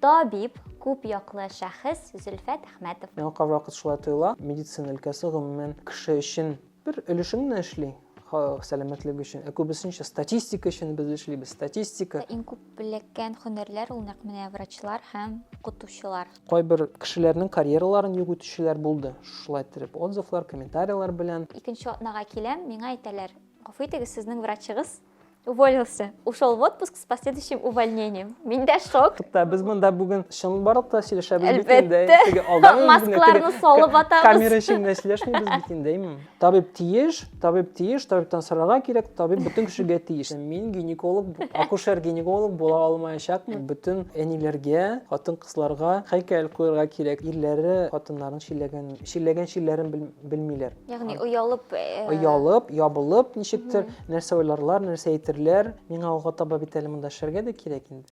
Табиб күп яклы шәхес Зөлфәт Әхмәтов. Мен кавракыт шулай тоела. Медицина өлкәсе гомумән кеше өчен бер өлешен генә эшли. Сәламәтлек өчен. Күбесенчә статистика өчен без эшлибез. Статистика. Иң күп белгән һөнәрләр ул нәкъ менә врачлар һәм укытучылар. Кайбер кешеләрнең карьераларын йөгүтүчеләр булды. Шулай итеп отзывлар, комментарийлар белән. Икенче атнага киләм, миңа әйтәләр: "Гафу итегез, сезнең врачыгыз уволился. Ушел в отпуск с последующим увольнением." Мин дә шок. Без монда бүген чын барлыкта сөйләшәбез бит Әлбәттә. инде. Теге алдан Маскаларны салып атабыз. Камера эчендә сөйләшмибез бит инде. Табиб тиеш, табибтан сорарга кирәк, табиб бөтен кешегә тиеш. Мин гинеколог, акушер-гинеколог була алмаячакмын. Бөтен әниләргә, хатын-кызларга хәйкәл куярга кирәк. Ирләре хатыннарын шилләгән белмиләр. Ягъни уялып, Оялып, ябылып, ничектер нәрсә уйларлар, нәрсә әйтерләр. Миңа алга таба бит әле монда эшләргә дә кирәк инде.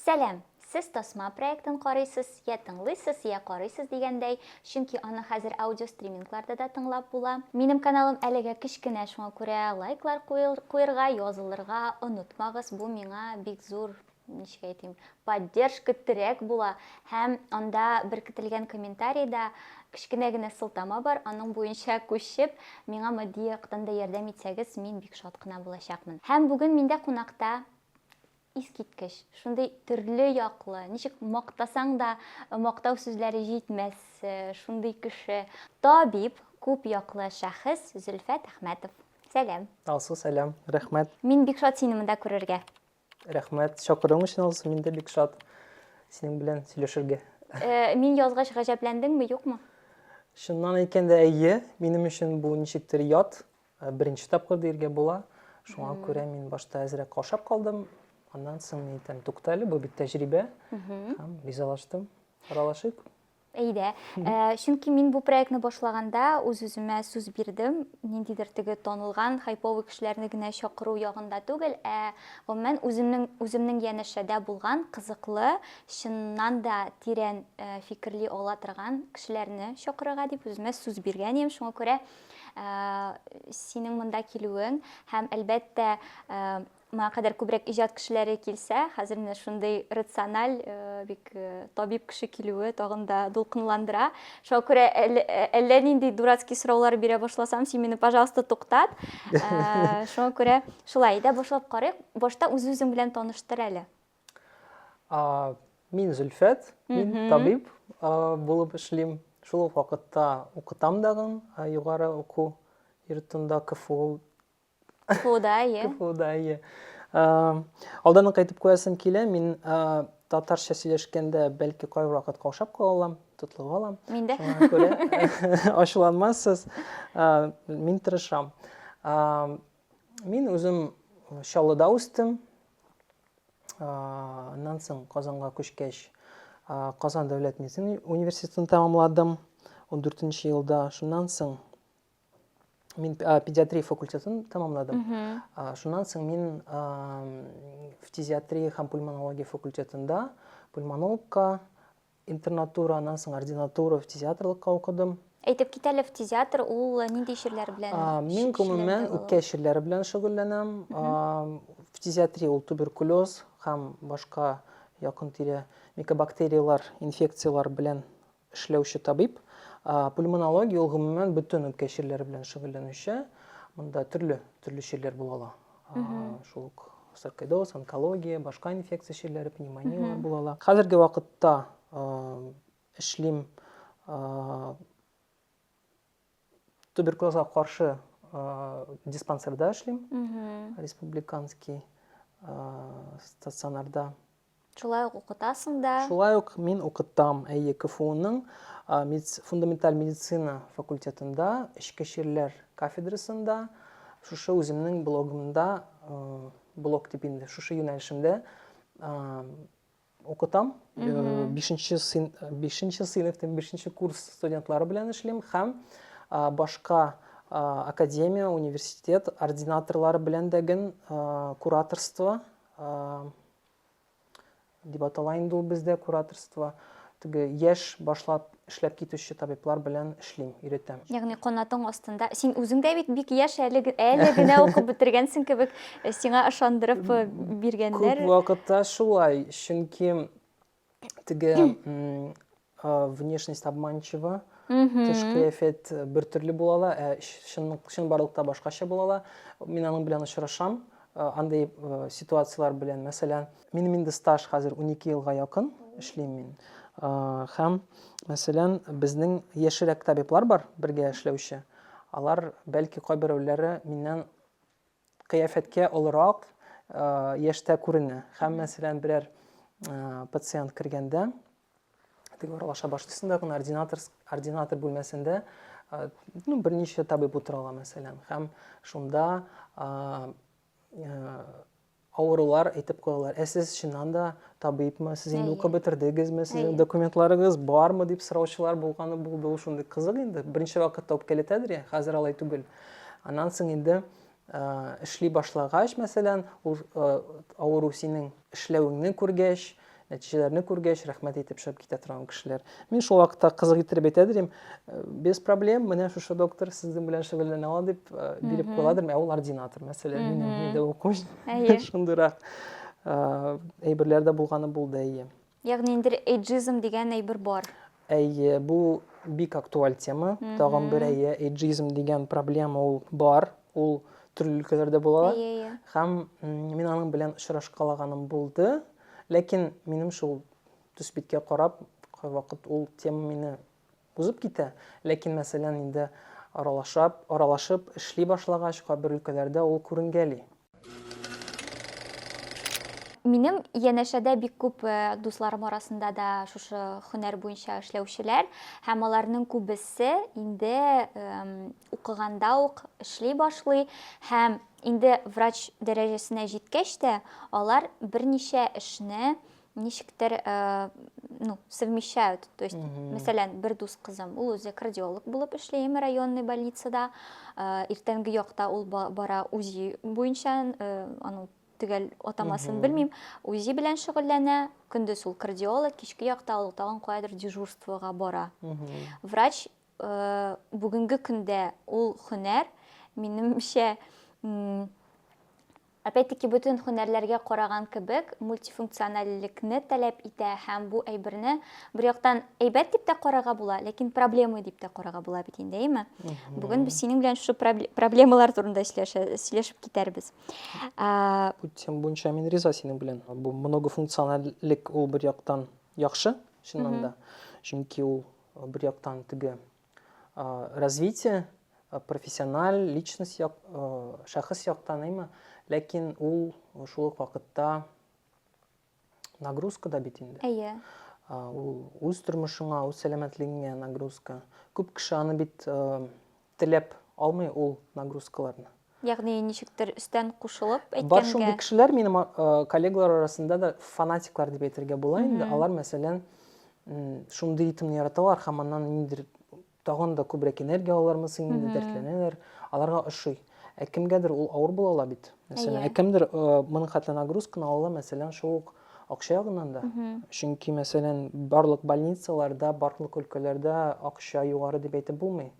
Сәлам. Сез Тасма проектын карыйсыз, я тыңлыйсыз, я карыйсыз дигәндәй, чөнки аны хәзер аудио стримингларда да тыңлап була. Минем каналым әлегә кечкенә, шуңа күрә лайклар куярга, язылырга онытмагыз. Бу миңа бик зур, ничек әйтим, поддержка терәк була. Һәм анда беркетелгән комментарийда кечкенә генә сылтама бар, аның буенча күчеп, миңа матди яктан да ярдәм итсәгез, мин бик шат кына булачакмын. Һәм бүген миндә кунакта искиткеч, шундый төрле яклы, ничек мактасаң да мактау сүзләре җитмәс, шундый кеше, табиб, күп яклы шәхес Зөлфәт Әхмәтов. Сәлам. Алсу, сәлам, рәхмәт. Мин бик шат сине монда күрергә. Рәхмәт, чакыруың өчен Алсу, мин дә бик шат синең белән сөйләшергә. Мин язгач гаҗәпләндеңме, юкмы? Шуннан әйткәндә, әйе, минем өчен бу ничектер ят, беренче тапкыр диергә була. Шуңа күрә мин башта әзрәк каушап калдым. Аннан соң мин әйтәм, туктале, бу бит тәҗрибә. Һәм ризалаштым. Аралашыйк. Әйдә. Чөнки мин бу проектны башлаганда үз-үземә сүз бирдем. Ниндидер теге танылган хайповый кешеләрне генә чакыру ягында түгел, гомумән үземнең янәшәдә булган кызыклы, чыннан да тирән фикерли ала торган кешеләрне чакырырга дип үземә сүз биргән идем. Шуңа күрә синең монда килүең һәм әлбәттә моңа кадәр күбрәк иҗат кешеләре килсә, хәзер менә шундый рациональ, бик табиб кеше килүе тагын да дулкынландыра. Шуңа күрә әллә нинди дурацкий сораулар бирә башласам, син мине, пожалуйста, туктат. Шуңа күрә шулай да башлап карыйк. Башта үз-үзең белән таныштыр әле. Мин Зөлфәт, мин табиб булып эшлим. Шул вакытта укытам дагы, югары уку йортында КФУ. КФУда, КФУда. Алдан кайтып куясым килә, мин татарча сөйләшкәндә бәлки кайбер вакыт каушап калам, тотлыгып алам. Мин дә. Шуңа күрә ачуланмассыз, мин тырышам. Мин үзем Чаллыда үстем. Аннан соң Казанга күчкәч, Казан дәүләт медицина университетын тәмамладым 14-нче елда. Шуннан соң мин педиатрия факультетын тәмамладым. Шуннан соң мин фтизиатрия һәм пульмонология факультетында пульмонологка интернатура, аннан соң ординатура фтизиатрлыкка укыдым. Әйтеп кит әле, фтизиатр ул нинди эшләр белән? Мин гомумән үпкә эшләре белән шөгыльләнәм. Фтизиатрия ул туберкулез һәм башка якын-тирә микобактериялар, инфекциялар белән эшләүче табиб. Пульмонология ул гомумән бөтен үпкә эшләре белән шөгыльләнүче. Монда төрле эшләр була. Шул саркоидоз, онкология, башка инфекция эшләре, пневмониялар була. Хәзерге вакытта эшлим туберкулезга каршы диспансерда эшлим. Республиканский стационарда. Шулай ук укытасың да? Шулай ук мин укытам КФУның фундаменталь медицина факультетында, эчке эшләр кафедрасында, шушы үземнең блогымда, блог типендә, шушы юнәлешемдә укытам. 5-нче сыйныфтан 5-нче курс студентлары белән эшлим һәм башка академия, университет ординаторлары белән дәген кураторство дип атала инде ул бездә кураторство. теге яшь башлап эшләп китүче табиблар белән эшлим, өйрәтәм. Ягъни канатың астында. Син үзең дә бит бик яшь әле генә укып бетергәнсең кебек, сиңа ышандырып биргәннәр. Күп вакытта шулай, чөнки теге внешность обманчива, тыш кыяфәт бер төрле була, чынбарлыкта башкача була. Мин аның белән очрашам, андай ситуациялар белән. Мәсәлән, минем инде стаж хәзер 12 елга якын эшлим мин. Һәм, мәсәлән, безнең яшьрәк табиблар бар, бергә эшләүче. Алар бәлки кайберәүләре миннән кыяфәткә олырак яшьтә күренә. Һәм, мәсәлән, берәр пациент кергәндә, теге аралаша башлыйсың да, ординатор бүлмәсендә берничә табиб утырала, мәсәлән. Һәм шунда авырулар әйтеп куялар. Сез чыннан да табибмы, сез инде укып бетердегезме, сезнең документларыгыз бармы дип сораучылар булганы булды. Ул шундый кызык инде. Беренче вакытта үпкәләтәдер я, хәзер алай түгел. Аннан соң инде эшли башлагач, мәсәлән, авыру синең эшләвеңне күргәч, нәтиҗәләрне күргәч, рәхмәт әйтеп чыгып китә торган кешеләр. Мин шул вакытта кызык итеп әйтәдер, без проблем, менә шушы доктор сезнең белән шөгыльләнә ала дип биреп куйладыр, ул ординатор, мәсәлән, мин дә укучы. Шундыйрак әйберләр дә булганы булды, әйе. Ягъни инде эйджизм дигән әйбер бар. Әйе, бу бик актуаль тема. Тагын бер әйе, эйджизм дигән проблема ул бар. Ул төрле өлкәләрдә була. Һәм мин аның белән очрашкалаганым булды. Ләкин минем шул төсбиткә карап, кайвакыт ул тема мине узып китә. Ләкин, мәсәлән, инде аралашып эшли башлагач, кайбер өлкәләрдә ул күренгәли. Минем янәшәдә бик күп дусларым арасында да шушы һөнәр буенча эшләүчеләр, һәм аларның күбесе инде укыганда ук эшли башлый, һәм инде врач дәрәҗәсенә җиткәч тә алар берничә эшне ничектер совмещают. То есть, мәсәлән, бер дус кызым, ул үзе кардиолог булып эшли районный больницада, иртәнге якта ул бара УЗИ буенча, аның төгәл атамасын белмим, УЗИ белән шөгыльләнә, көндез ул кардиолог, кичке якта ул тагын каядыр дежурствога бара. Врач бүгенге көндә ул һөнәр, минемчә, опять-таки бөтен һөнәрләргә караган кебек мультифункциональлекне таләп итә, һәм бу әйберне бер яктан әйбәт дип тә карарга була, ләкин проблема дип тә карарга була бит инде, әйме? Бүген без синең белән шушы проблемалар турында сөйләшеп китәрбез. Бу тема буенча мин риза синең белән. Бу многофункциональлек ул бер яктан яхшы, чыннан да. Чөнки ул бер яктан теге развитие, профессиональ, личность шәхес яктан, әйме? Ләкин ул шул ук вакытта нагрузка да бит инде. Әйе. Ул үз тормышыңа, үз сәламәтлегеңә нагрузка. Күп кеше аны бит теләп алмый ул нагрузкаларны. Ягъни ничектер өстән кушылып әйткәнгә. Бар шундый кешеләр, минем коллегалар арасында да фанатиклар дип әйтергә була инде. Алар, мәсәлән, шундый ритмны яраталар, һәм аннан ниндидер тагын да күбрәк энергия алалармы, инде дәртләнәләр. Аларга ошый. Кемгәдер ул авыр була ала бит. Мәсәлән, кемдер моның хәтле нагрузканы ала, мәсәлән, шул акча ягыннан да. Чөнки, мәсәлән, барлык больницаларда, барлык өлкәләрдә акча югары дип әйтеп булмый.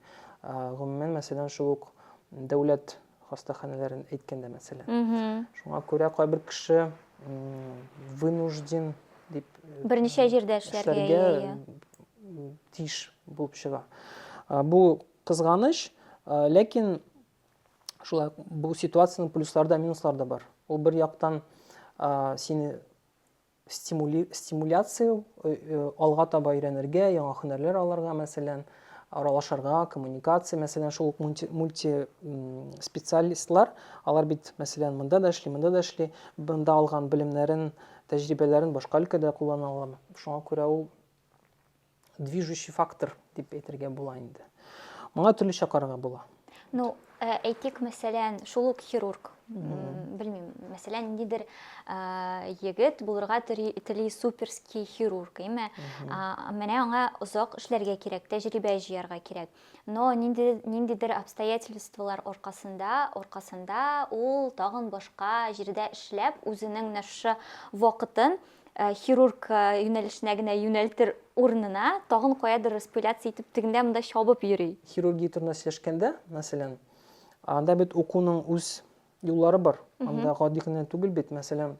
Гомумән, мәсәлән, шул ук дәүләт хастаханәләрен әйткәндә, мәсәлән. Шуңа күрә кайбер кеше вынужден дип берничә җирдә эшләргә тиеш булып чыга. Бу кызганыч, ләкин шулай бу ситуациянең плюслары да, минуслары да бар. Ул бер яктан сине стимуляция алга таба өйрәнергә, яңа һөнәрләр алырга, мәсәлән, аралашырга, коммуникация, мәсәлән, шул мульти специалистлар, алар бит, мәсәлән, монда да эшли, монда алган белемнәрен, тәҗрибәләрен башка өлкәдә куллана ала. Шуңа күрә ул движущий фактор дип әйтергә була инде. Моңа төрлечә карарга була. Ну, әйтик, мәсәлән, шул ук хирург, белмим, мәсәлән, ниндидер егет булырга тели суперский хирург, әйме? Менә аңа озак эшләргә кирәк, тәҗрибә җыярга кирәк. Но ниндидер обстоятельстволар аркасында ул тагын башка җирдә эшләп, үзенең шушы вакытын хирург юнәлешенә генә юнәлтер урынына тагын каядыр распыляция итеп тегендә монда чабып йөри. Хирургия турында сөйләшкәндә, мәсәлән, анда бит укуның үз юллары бар. Анда гади генә түгел бит, мәсәлән,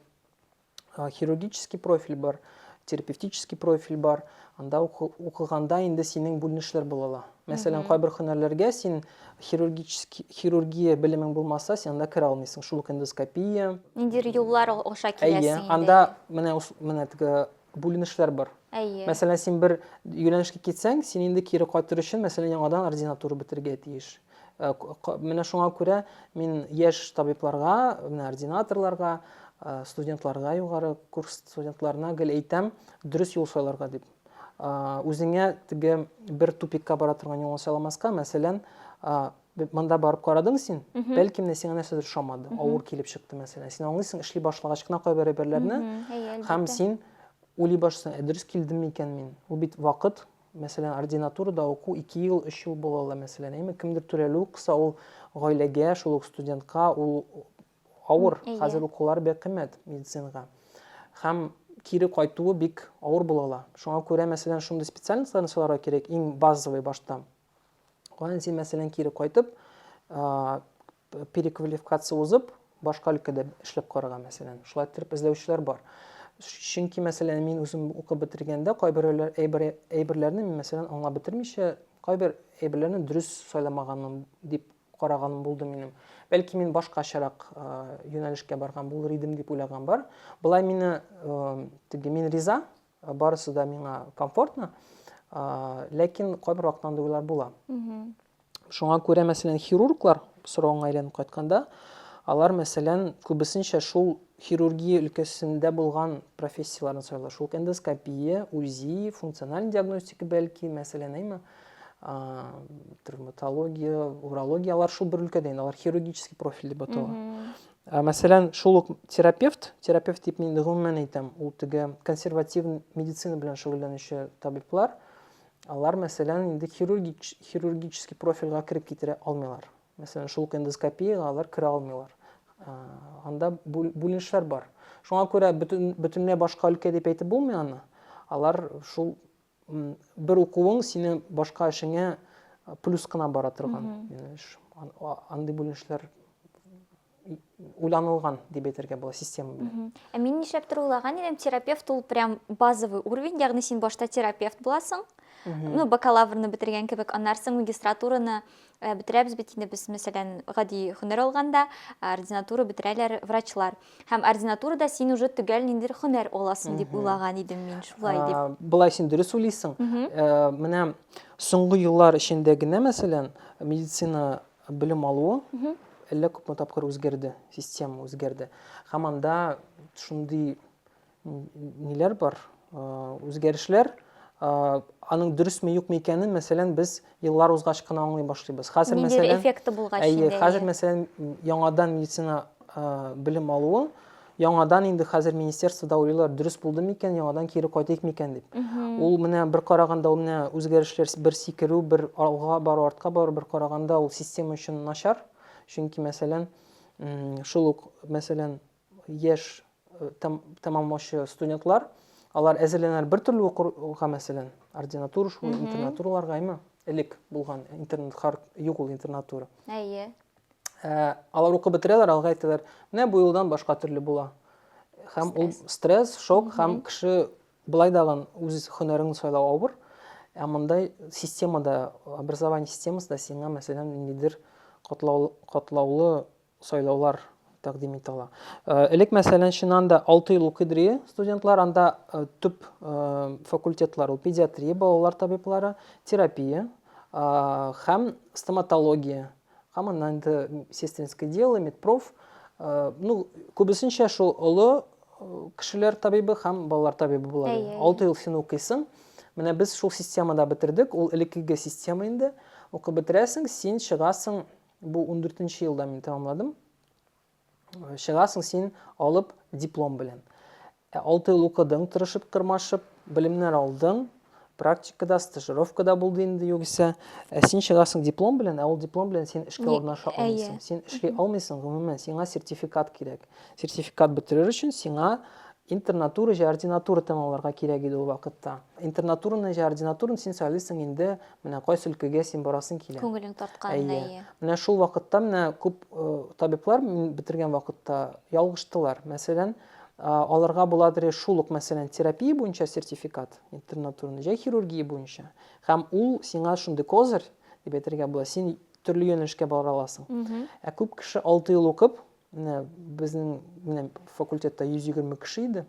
хирургический профиль бар, терапевтический профиль бар. Анда укыганда инде синең бүленешләр була. Мәсәлән, кайбер һөнәрләргә син хирургия белемең булмаса, син анда кера алмыйсың. Шул ук эндоскопия. Ниндидер юллар аша киләсең инде. Анда менә теге бүленешләр бар. Мәсәлән, син бер юнәлешкә китсәң, син инде кире кайтыр өчен, мәсәлән, яңадан ординатура бетергә тиеш. Менә шуңа күрә мин яшь табибларга, менә ординаторларга, студентларга, югары курс студентларына гел әйтәм, дөрес юл сайларга дип. Үзеңә теге бер тупикка бара торган юлны сайламаска, мәсәлән, монда барып карадың син, бәлки менә сиңа нәрсәдер ошамады, авыр килеп чыкты, мәсәлән. Син аңлыйсың, эшли башлагач кына кайбер әйберләрне, һәм син уйлый башлыйсың, дөрес килдем микән мин? Ул бит вакыт, мәсәлән, ординатурада уку 2 ел, 3 ел була ала, мәсәлән, кемдер түләлү кыса, ул гаиләгә, шул ук студентка, ул авыр, хәзер укулар бик кыйммәт медицинага. Һәм кире кайтуы бик авыр була ала. Шуңа күрә, мәсәлән, шундый специальностьларны сайларга кирәк, иң базовый башта. Каян син, мәсәлән, кире кайтып, переквалификация узып, башка өлкәдә эшләп карарга, мәсәлән. Шулай итеп эзләүчеләр бар. Чөнки, мәсәлән, мин үзем укып бетергәндә, кайбер әйберләрне мин, мәсәлән, аңлап бетермичә, кайбер әйберләрне дөрес сайламаганым дип караганым булды минем. Бәлки мин башкачарак юнәлешкә барган булыр идем дип уйлаган бар. Булай мин риза, барысы да миңа комфортно, ләкин кайбер вакытта уйлар була. Шуңа күрә, мәсәлән, хирурглар сорауга әйләнеп кайтканда, алар, мәсәлән, күбесенчә шул хирургия өлкәсендә булган профессияларны сайлар. Шул эндоскопия, УЗИ, функциональ диагностика бәлки, мәсәлән, травматология, урология, алар шул бер өлкәдә, алар хирургический профиль дип атала. Мәсәлән, шул ук терапевт дип мин гомумән әйтәм, ул теге консерватив медицина белән шөгыльләнүче табиблар, алар, мәсәлән, инде хирургический профильгә кирип китерә алмыйлар. Мәсәлән, шул ук эндоскопияга алар керә алмыйлар. Анда бүленешләр бар. Шуңа күрә бөтенләй башка өлкә дип әйтеп булмый аны. Алар шул бер укуың синең башка эшеңә плюс кына бара торган. Андый бүленешләр уйланылган дип әйтергә була система белән. Мин нишләптер уйлаган идем, терапевт ул прям базовый уровень, ягъни син башта терапевт буласың. Бакалаврны бетергән кебек, аннан соң магистратураны бетерәбез бит инде без, мәсәлән, гади һөнәр алганда, ординатура бетерәләр врачлар. Һәм ординатурада син уже төгәл ниндидер һөнәр аласың дип уйлаган идем мин, шулай дип. Булай син дөрес уйлыйсың. Менә соңгы еллар эчендә генә, мәсәлән, медицина белем алуы әллә күпме тапкыр үзгәрде, система үзгәрде. Һәм анда шундый ниләр бар, үзгәрешләр, аның дөресме юкмы икәнен, мәсәлән, без еллар узгач кына аңлый башлыйбыз. Хәзер, мәсәлән, эффекты булгач инде. Хәзер, мәсәлән, яңадан медицина белем алуы, яңадан инде хәзер министерствода уйлыйлар, дөрес булдымы икән, яңадан кире кайтыйк микән дип. Ул менә бер караганда, ул менә үзгәрешләр, бер сикерү, бер алга бару, артка бару, бер караганда ул система өчен начар. Чөнки, мәсәлән, шул ук, мәсәлән, яшь тәмамлаучы студентлар, алар әзерләнәләр бер төрле укырга, мәсәлән, ординатура, шул интернатураларга, элек булган интернат юк ул интернатура. Алар укып бетерәләр, алга әйтәләр, менә бу елдан башка төрле була. Һәм ул стресс, шок, һәм кеше булай даган үз һөнәрен сайлау авыр. Мондай системада, образование системасында сиңа, мәсәлән, ниндидер катлаулы сайлаулар тәкъдим итә ала. Элек, мәсәлән, чыннан да 6 ел укыйдыр студентлар, анда төп факультетлар, ул педиатрия, балалар табиблары, терапия, һәм стоматология, һәм аннан да сестринское дело, медпроф. Күбесенчә шул олы кешеләр табибы һәм балалар табибы була. 6 ел син укыйсың. Менә без шул системада бетердек, ул элеккеге система инде. Укып бетерәсең, син чыгасың, бу 14нче елда мин тәмамладым. Чыгасың син алып диплом белән. 6 ел укыдың, тырышып, тырмашып, белемнәр алдың, практикада, стажировкада булды инде югыйсә. Син чыгасың диплом белән, ул диплом белән син эшкә урнаша алмыйсың. Син эшли алмыйсың, гомумән, сиңа сертификат кирәк. Сертификат бетерер өчен сиңа интернатура же ординатура темаларга кирәк иде ул вакытта. Интернатураны же ординатураны син сөйлисең инде менә кайсы өлкәгә син барасың килә. Күңелең тартканына Әйе. Менә шул вакытта менә күп табиблар мин бетергән вакытта ялгыштылар. Мәсәлән, аларга буладыр шул ук мәсәлән терапия буенча сертификат, интернатураны же хирургия буенча. Һәм ул сиңа шундый козыр дип әйтергә була. Син төрле юнәлешкә бара аласың. Ә күп кеше 6 ел укып, менә безнең факультетта 120 кеше иде.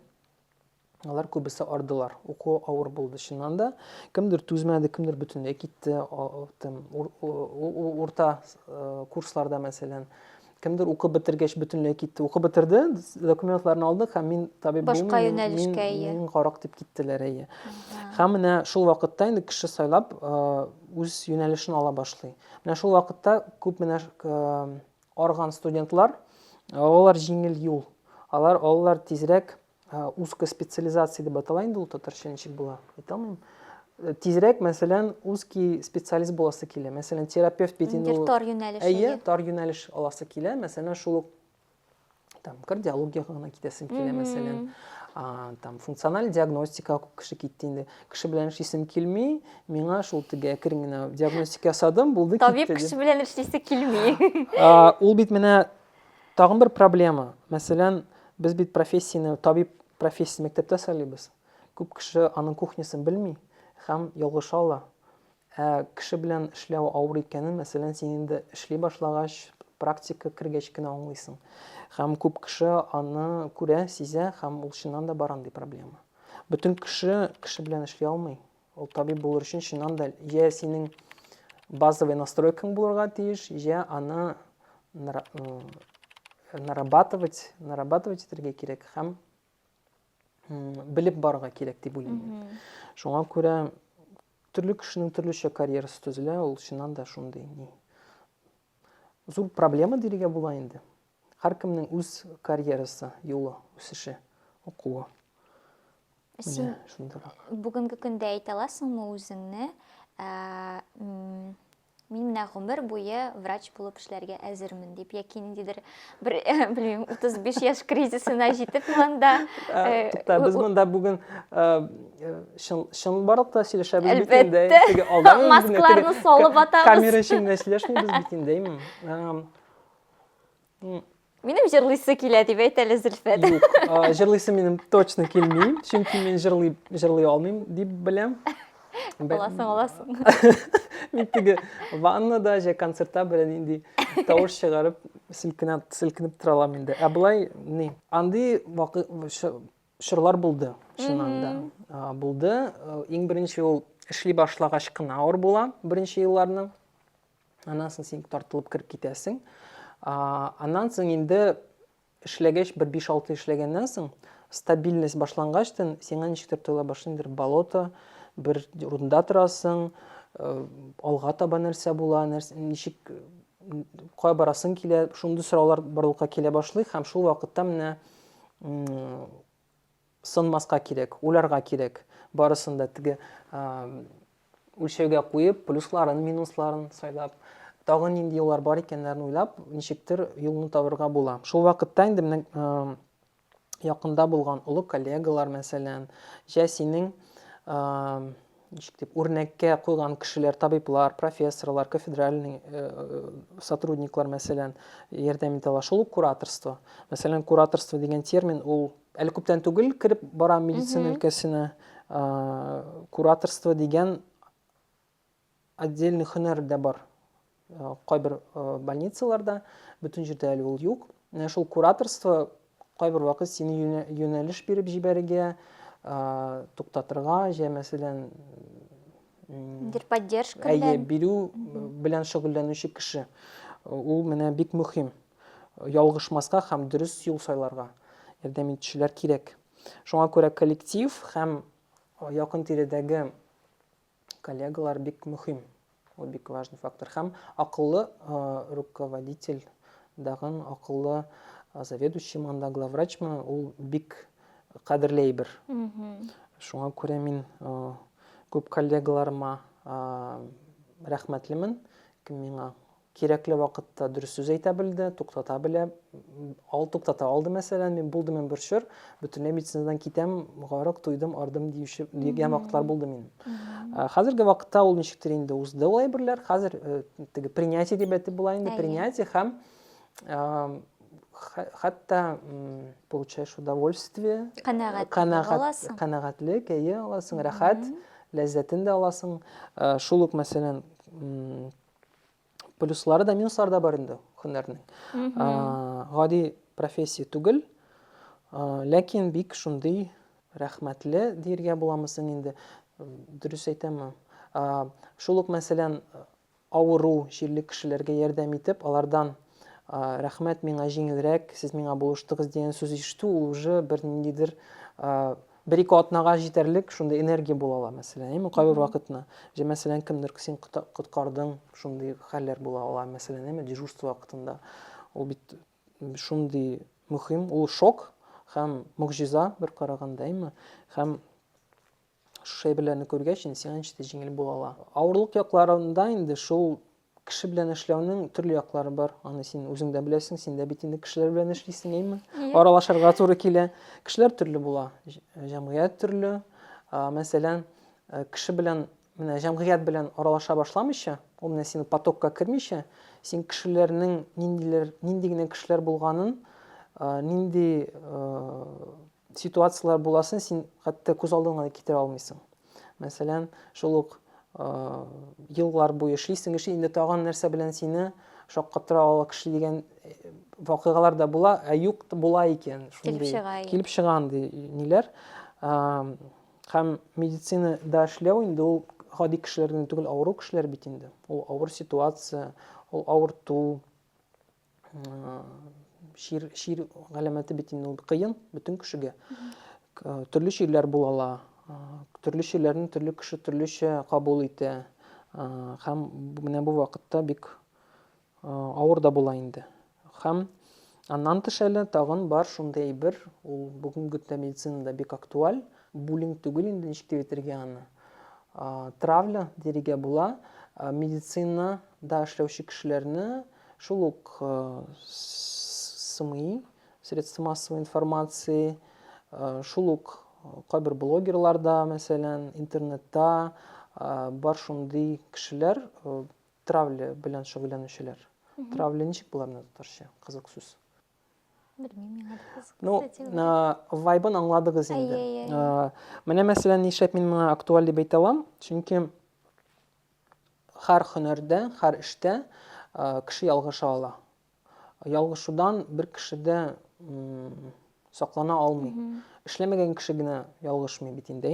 Алар күбесе ардылар. Уку авыр булды чыннан да. Кемдер түзмәде, кемдер бөтенләй китте. Урта курсларда мәсәлән, кемдер укып бетергәч бөтенләй китте. Укып бетерде, документларын алды һәм мин табиб Башка юнәлешкә, мин карак дип киттеләр. Һәм менә шул вакытта инде кеше сайлап үз юнәлешен ала башлый. Менә шул вакытта күп менә арган студентлар, алар җиңел юл. Алар тизрәк узкая специализация дип атала инде ул татарча ничек була? Әйтә алмыйм. Тизрәк, мәсәлән, узкий специалист буласы килә. Мәсәлән, терапевт бит инде ул тар юнәлеш. Әйе, тар юнәлеш аласы килә. Мәсәлән, шул там кардиологиягә гына китәсем килә, мәсәлән. Там функциональ диагностика кеше китте инде. Кеше белән эшлисем килми, миңа шул теге әкрен генә диагностика ясадым, булды китте. Табиб кеше белән эшлисе килми. Ул бит менә тагын бер проблема. Мәсәлән, без бит профессияны, табиб профессиясын мәктәптә сөйлибез. Күп кеше аның кухнясын белми һәм ялгыша ала. Кеше белән эшләү авыр икәнен, мәсәлән, син инде эшли башлагач, практика кергәч кенә аңлыйсың. Һәм күп кеше аны күрә, сизә һәм ул чыннан да бар андый проблема. Бөтен кеше белән эшли алмый. Ул табиб булыр өчен чыннан да я синең базовый настройкаң булырга тиеш, я аны нарабатывать итәргә кирәк һәм белеп барырга кирәк дип уйлыйм. Шуңа күрә төрле кешенең төрлечә карьерасы төзелә, ул чыннан да шундый зур проблема дирегә була инде. Һәркемнең үз карьерасы, юлы, үсеше, укуы. Син бүгенге көндә әйтә аласыңмы үзеңне? Мин менә гомер буе врач булып эшләргә әзермен дип, яки ниндидер бер, белмим, 35 яшь кризисына җитеп монда. Без монда бүген чынбарлыкта сөйләшәбез бит инде. Әлбәттә. Маскаларны салып атабыз. Камера эчендә сөйләшмибез бит инде. Минем җырлыйсы килә дип әйтәле Зөлфәт. Юк, җырлыйсы минем точно килми, чөнки мин җырлый алмыйм дип беләм. Аласың. Мин теге ваннада же концертта белән инде тавыш чыгарып селкенеп тора алам инде. Булай ни? Андый шырлар булды, чыннан да. Булды. Иң беренче ул эшли башлагач кына авыр була, беренче елларның. Аннан соң син тартылып кирип китәсең. Аннан соң инде эшләгәч, 5-6 эшләгәннән соң стабильность башлангачтан сиңа ничектер тоела башлыйдыр болото, бер урында торасың, алга таба нәрсә була, ничек кая барасың килә, шундый сораулар барлыкка килә башлый һәм шул вакытта менә сынмаска кирәк, уйларга кирәк. Барысын да теге үлчәүгә куеп, плюсларын, минусларын сайлап, тагын нинди юллар бар икәннәрен уйлап, ничектер юлны табырга була. Шул вакытта инде менә якында булган улы коллегалар, мәсәлән, җә синең ничек дип үрнәккә куйган кешеләр, табиблар, профессорлар, кафедральный сотрудниклар, мәсәлән, ярдәм итә ала. Шул кураторство. Мәсәлән, кураторство дигән термин ул әле күптән түгел кирип бара медицина өлкәсенә. Кураторство дигән отдельный һөнәр дә бар. Кайбер больницаларда, бөтен җирдә әле ул юк. Менә шул кураторство кайбер вакыт сине юнәлеш биреп җибәрергә, туктатырга, җә мәсәлән, поддержка бирү белән шөгыльләнүче кеше. Ул менә бик мөһим. Ялгышмаска һәм дөрес юл сайларга ярдәм итүчеләр кирәк. Шуңа күрә коллектив һәм якын тирәдәге коллегалар бик мөһим. Ул бик важный фактор. Һәм акыллы руководитель, дагын акыллы заведующий, манда главврачмы, ул бик кадерле әйбер. Шуңа күрә мин күп коллегаларыма рәхмәтлемен, кем миңа кирәкле вакытта дөрес сүз әйтә белде, туктата белә. Туктата алды мәсәлән, мен булды мен бер чор, бөтенләй медицинадан китәм, гарык туйдым, ардым дигән вакытлар булды минем. Хәзерге вакытта ул ничектер инде узды ул әйберләр. Хәзер теге принятие дип әйтеп була инде, принятие һәм хәтта получаешь удовольствие, канәгатьлек, аласың, рәхәт, ләззәтен дә аласың. Шул ук мәсәлән плюслары да, минуслары да бар инде һөнәрнең. Гади профессия түгел, ләкин бик шундый рәхмәтле диергә буламысың инде, дөрес әйтәме. Шул ук мәсәлән авыру җирле кешеләргә ярдәм итеп, алардан рәхмәт, миңа җиңелрәк, сез миңа булыштыгыз дигән сүз ишетү, ул уже бер ниндидер бер-ике атнага җитәрлек шундый энергия була ала мәсәлән, кайбер вакытны. Мәсәлән, кемдер син коткардың, шундый хәлләр була ала мәсәлән, дежурство вакытында. Ул бит шундый мөһим, ул шок һәм мөгъҗиза бер караганда, һәм шушы әйберләрне күргәч, сиңа ничек җиңел була ала. Авырлык якларында инде шул кеше белән эшләүнең төрле яклары бар. Аны син үзең дә беләсең, син дә бит инде кешеләр белән эшлисең, аралашырга туры килә. Кешеләр төрле була, җәмгыять төрле. Мәсәлән, кеше белән, менә җәмгыять белән аралаша башламыйча, ул менә синең потокка кермичә, син кешеләрнең нинди генә кешеләр булганын, нинди ситуациялар буласын, син хәтта күз алдыңа китерә алмыйсың. Мәсәлән, шул ук еллар буе эшлисең, инде тагын нәрсә белән сине шаккаттыра ала кеше дигән вакыйгалар да була, юк була икән. Килеп чыга ниләр. Һәм медицинада эшләү инде ул гади кешеләрдән түгел, авыру кешеләр бит инде. Ул авыр ситуация, ул авырту, шир галәмәте бит инде ул кыен бөтен кешегә. Төрле чирләр була ала. Төрле чирләрне төрле кеше төрлечә кабул итә. Һәм менә бу вакытта бик авыр да була инде. Һәм аннан тыш әле тагын бар шундый әйбер, ул бүгенге көндә медицинада бик актуаль, буллинг түгел инде, ничек дип әйтергә аны. Травля дирегә була, медицинада эшләүче кешеләрне шул ук СМИ, средства массовой информации, шул ук кайбер блогерларда, мәсәлән, интернетта бар шундый кешеләр, травля белән шөгыльләнүчеләр. Травля ничек була менә татарча? Кызык сүз. Белмим, миңа да кызык. Ну, вайбын аңладыгыз инде. Менә мәсәлән, нишләп мин моны актуаль дип әйтә алам? Чөнки һәр һөнәрдә, һәр эштә кеше ялгыша ала. Ялгышудан бер кешедә саклана алмый. Эшләмәгән кеше генә ялгышмый бит инде,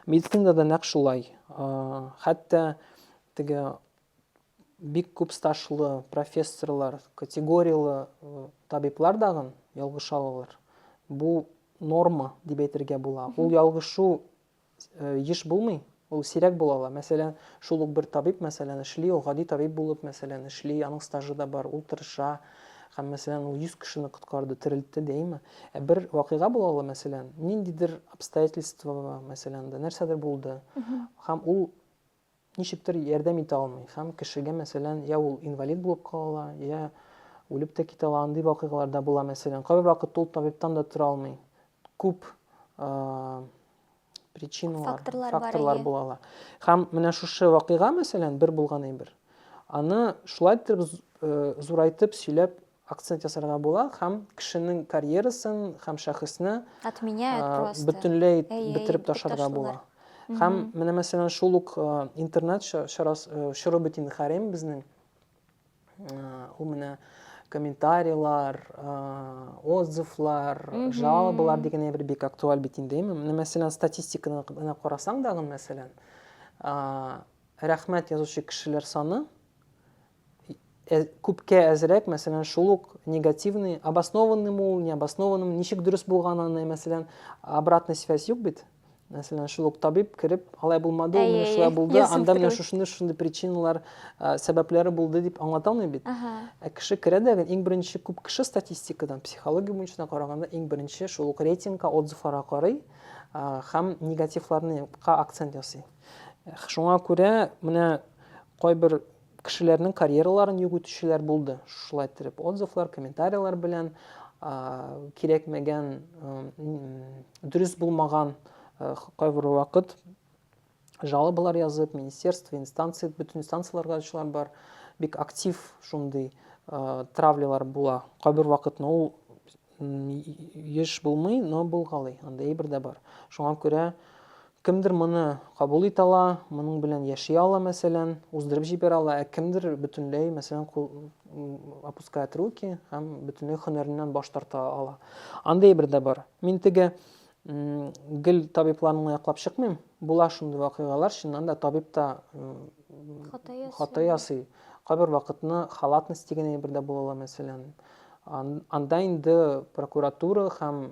Медицинада да нәкъ шулай. Хәтта теге бик күп стажлы профессорлар, категориялы табиблар дагы ялгыша алалар. Бу норма дип әйтергә була. Ул ялгышу еш булмый, ул сирәк була ала. Мәсәлән, шул ук бер табиб, мәсәлән, эшли, ул гади табиб булып, мәсәлән, эшли, аның стажы да бар, ул тырыша. Һәм мәсәлән, ул 100 кешене коткарды, терелтте, дәйме? Бер вакыйга була ала, мәсәлән, ниндидер обстоятельства, мәсәлән, нәрсәдер булды. Һәм ул ничектер ярдәм итә алмый. Һәм кешегә, мәсәлән, я ул инвалид булып кала, я үлеп тә китә ала, андый вакыйгалар да була, мәсәлән. Кайбер вакытта ул табибтан да тора алмый. Күп причиналар, факторлар була ала. Һәм менә шушы вакыйга, мәсәлән, бер булган әйбер. Аны шулай итеп зурайтып сөйләп акцент ясарга була, һәм кешенең карьерасын, һәм шәхесне бөтенләй битереп ташларга була. Һәм менә мәсәлән шул ук интернет чоры бит инде һәрем безнең. Ул менә комментарийлар, отзывлар, жалобалар дигән бер бик актуаль бит инде. Менә мәсәлән статистиканы карасаң да, мәсәлән, рәхмәт язучы кешеләр саны күпкә әзрәк, мәсәлән, шул ук негативный, обоснованный ул, необоснованный, ничек дөрес булганын, мәсәлән, обратная связь юк бит. Мәсәлән, шул ук табиб кирип, алай булмады, ул менә шулай булды, анда менә шундый причиналар, сәбәпләре булды дип аңлата алмый бит. Кеше керә дә, иң беренче күп кеше статистикадан, психология буенча караганда, иң беренче шул ук рейтингка, отзывларга карый, һәм негативларны акцент ясый. Шуңа күрә, менә кайбер кешеләрнең карьераларын югытучылар булды. Шулай итеп отзывлар, комментарийлар белән кирәкмәгән, дөрес булмаган кайбер вакыт жалобалар язып, министерство, инстанция, бөтен инстанцияларга ачулар бар. Бик актив шундый травлялар була. Кайбер вакыт ул еш булмый, но булгалый. Андай бер дә бар. Шуңа күрә кемдер моны кабул итә ала, моның белән яши ала, мәсәлән, уздырып җибәрә ала, кемдер бөтенләй, мәсәлән, опускает руки һәм бөтенләй һөнәреннән баш тарта ала. Андай бер дә бар. Мин теге гел табибларны яклап чыкмыйм. Була шундый вакыйгалар, чыннан да табиб та хата ясый. Кайбер вакытны халатность дигән бер дә була, мәсәлән. Анда инде прокуратура һәм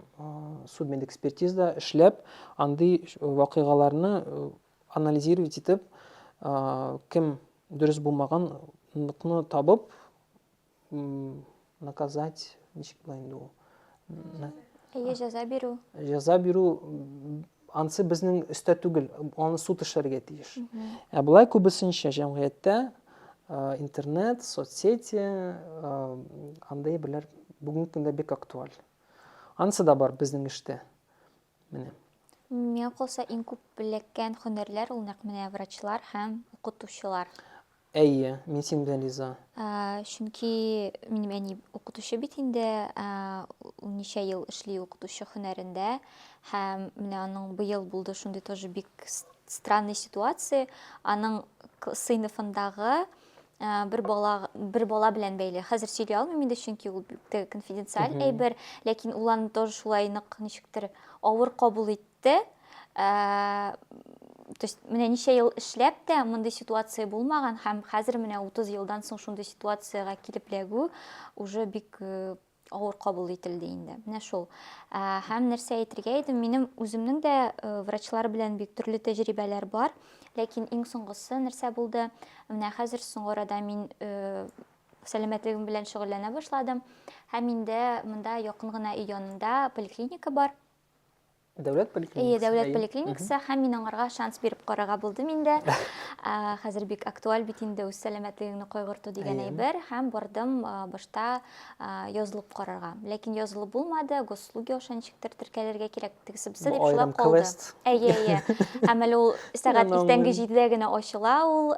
судмедэкспертиза эшләп, андый вакыйгаларны анализировать итеп, кем дөрес булмаганлыкны табып, наказать, ничек була инде ул? Җәза бирү. Җәза бирү ансы безнең өстә түгел, аны суд эшләргә тиеш. Болай күбесенчә җәмгыятьтә интернет, соцсети, андай беләр бүгенге көндә бик актуаль. Ансы да бар безнең эштә. Менә. Миңа калса иң күп беләккән һөнәрләр ул нәкъ менә врачлар һәм укытучылар. Әйе, мин син белән риза. Чөнки минем әни укытучы бит инде, ул ничә ел эшли укытучы һөнәрендә һәм менә аның быел булды шундый тоже бик странный ситуация. Аның сыйныфындагы бер бала белән бәйле. Хәзер сөйли алмыйм инде, чөнки ул бик конфиденциаль әйбер, ләкин ул аны тоже шулай нык ничектер авыр кабул итте. То есть менә ничә ел эшләп тә мондый ситуация булмаган һәм хәзер менә 30 елдан соң шундый ситуациягә килеп ләгү уже бик авыр кабул ителде инде. Менә шул. Һәм нәрсә әйтергә идем, минем үземнең дә врачлар белән бик төрле тәҗрибәләр бар, ләкин иң соңгысы нәрсә булды? Менә хәзер соңгы арада мин сәламәтлегем белән шөгыльләнә башладым һәм инде монда якын гына өй янында поликлиника бар. Дәүләт поликлиникасы. Дәүләт поликлиникасы һәм мин аңарга шанс биреп карарга булдым инде. Хәзер бик актуаль бит инде үз сәламәтлегеңне кайгырту дигән әйбер һәм бардым башта язылып карарга. Ләкин язылып булмады, госуслуги аша ничектер теркәлергә кирәк. Тегесе бездә дип шулап калды. Әйе. Һәм әле ул сәгать иртәнге 7дә генә ачыла ул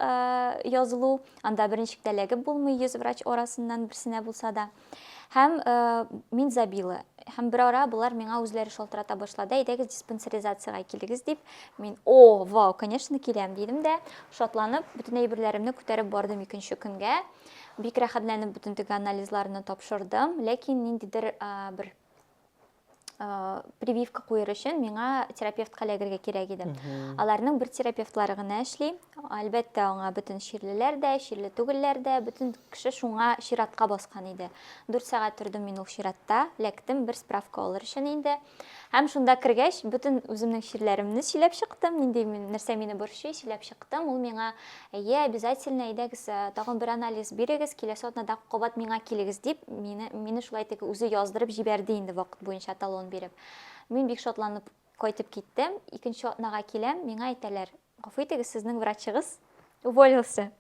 язылу. Анда берничек тә ләгеп булмый 100 врач арасыннан берсенә булса да. Һәм мин забила. Һәм бер ара булар миңа үзләре шалтырата башлады. Әйдәгез диспансеризациягә килегез дип. Мин, вау, конечно, киләм дидем дә, шатланып, бөтен әйберләремне күтәреп бардым икенче көнгә. Бик рәхәтләнеп бөтен теге анализларны тапшырдым, ләкин ниндидер бер прививка куер өчен миңа терапевтка эләгергә кирәк иде. Аларның бер терапевтлары гына эшли. Әлбәттә, аңа бөтен ширлеләр дә, ширле түгелләр дә, бөтен кеше шуңа ширатка баскан иде. 4 сәгать тордым мин ул ширатта, ләктем бер справка алыр өчен инде. Һәм шунда кергәч, бөтен үземнең ширләремне сөйләп чыктым. Нинди нәрсә мине борчый, сөйләп чыктым. Ул миңа, әйе, обязательно әйдәгез, тагын бер анализ бирегез, киләсе атнада кабат миңа килегез дип, мине шулай итеп үзе яздырып җибәрде инде вакыт буенча талон биреп. Мин бик шатланып кайтып киттем. Икенче атнага киләм, миңа әйтәләр: "Гафу итегез, сезнең врачыгыз уволился.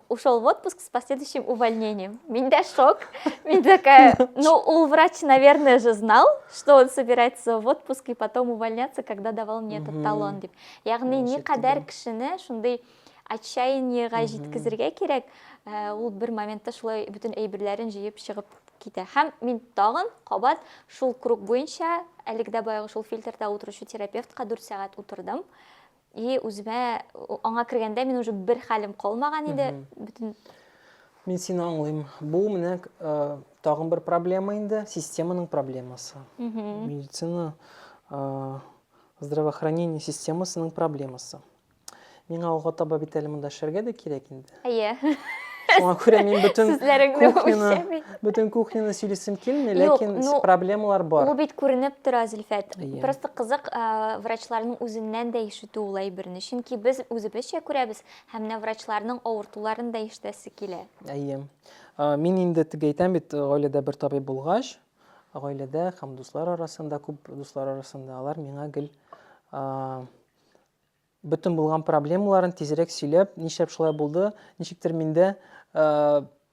Ушел в отпуск с последующим увольнением". Мин дә шок. Мин такая, ул врач, наверное, же знал, что он собирается в отпуск и потом увольняться, когда давал мне этот талон дип. Ягъни никадәр кешене шундый отчаяниегә җиткезергә кирәк. Ул бер моментта шулай бөтен әйберләрен җыеп чыгып китә. Һәм мин тагын кабат шул круг буенча, әлегә баягы шул фильтрда утыручы терапевтка 4 сәгать утырдым. И үземә аңа кергәндә мин уже бер хәлем калмаган иде. Бөтен Мин сине аңлыйм. Бу менә тагын бер проблема инде, системаның проблемасы. Медицина, здравоохранение системасының проблемасы. Миңа алга таба бит әле монда эшләргә дә кирәк инде. Әйе. Шуңа күрә мин Сезләреңне бөтен кухняны сөйлисем килми, ләкин проблемалар бар. Ул бит күренеп тора, Зөлфәт. Просто кызык, врачларның үзеннән дә ишетү ул әйберне. Чөнки без үзебезчә күрәбез, һәм менә врачларның авыртуларын да ишетәсе килә. Әйе. Мин инде теге әйтәм бит, гаиләдә бер табиб булгач, гаиләдә һәм дуслар арасында, күп дуслар арасында алар миңа гел бүтін болған проблемаларын тезірек сөйлеп, нишләп шулай булды, ничектер миндә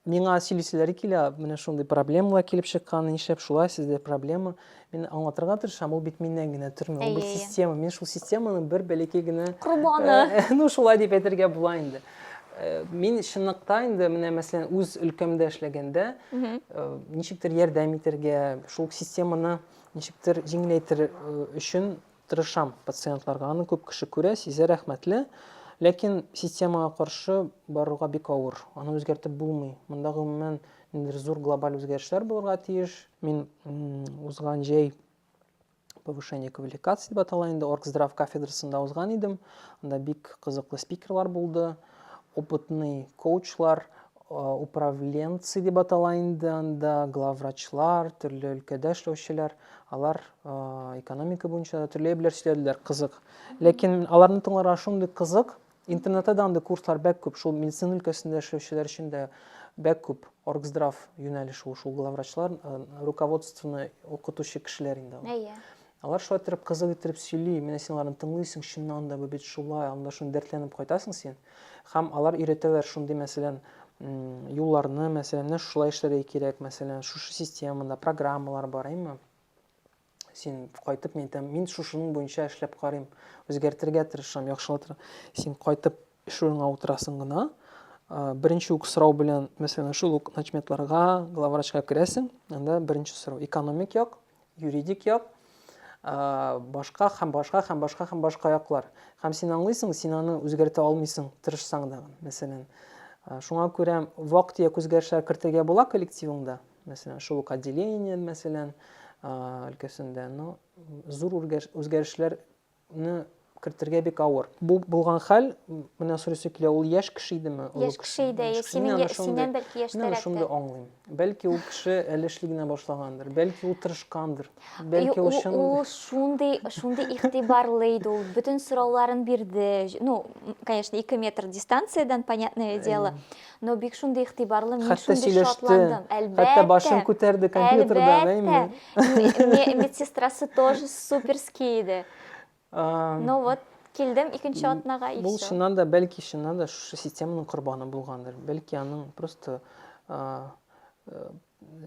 миңа сөйләсәләр килә, менә шундый проблемалар килеп чыккан, нишләп шулай, сездә проблема. Мин аңлатырга тырышам, ул бит миннән генә тормый, ул бер Әйе. система, мин шул системаның бер бәләкәй генә Корбаны. ну шулай дип әйтергә була инде. Мин чынлыкта инде менә мәсәлән үз өлкәмдә эшләгәндә ничектер ярдәм итәргә, шул системаны ничектер җиңеләйтер өчен тырышам пациентларга. Аны күп кеше күрә, сизә, рәхмәтле. Ләкин системага каршы баруга бик авыр. Аны үзгәртеп булмый. Монда гомумән ниндидер зур глобаль үзгәрешләр булырга тиеш. Мин узган җәй повышение квалификации дип атала инде Оргздрав кафедрасында узган идем. Анда бик кызыклы спикерлар булды. Опытный коучлар, управленцы дип атала инде анда, главврачлар, төрле өлкәдә эшләүчеләр. Алар экономика буенча төрле әйберләр сөйләделәр, кызык. Ләкин аларны тыңларга шундый кызык. Интернетта да андый курслар бәк күп. Шул медицина өлкәсендә эшләүчеләр өчен дә бәк күп. Оргздрав юнәлеше шул главврачлар, руководствоны укытучы кешеләр инде. Әйе. Алар шулай итеп кызык итеп сөйли, менә син аларны тыңлыйсың, чыннан да бу бит шулай, анда шуны дәртләнеп кайтасың син. Һәм алар өйрәтәләр шундый мәсәлән юлларны, мәсәлән, шулай эшләргә кирәк, мәсәлән, шушы системада программалар бар, әйме? Син кайтып мин шушының буенча эшләп карыйм, үзгәртергә тырышам, яхшылатыр. Син кайтып эш урынына утырасың гына, беренче үк сорау белән, мәсәлән, шул ук начметларга, главврачка керәсең, анда беренче сорау экономик як, юридик як, башка яклар. Һәм син аңлыйсың, син аны үзгәртә алмыйсың, тырышсаң да, мәсәлән. Шуңа күрә вакыт үзгәрешләр кертергә була коллективыңда, мәсәлән, шул ук отделение, мәсәлән, өлкәсендә, зур үзгәрешләрне кертергә бик авыр. Бу булган хәл, менә сорыйсы килә, ул яшь кеше идеме? Яшь кеше иде, синнән бәлки яшьтәрәк. Шундый аңлыйм. Бәлки ул кеше әле эшли генә башлагандыр, бәлки ул тырышкандыр, бәлки ул Ул шундый игътибарлы иде, ул бүтән сорауларын бирде. Ну, конечно, 2 метр дистанциядан, понятное дело, но бик шундый игътибарлы, мин шундый шатландым. Хәтта башын күтәрде компьютерда, әйме? Медсестрасы тоже суперский иде. Ну вот, килдем икенче атнага и Бул всё. шуннан да бәлки шуннан да шушы системаның корбаны булгандыр. Бәлки аның просто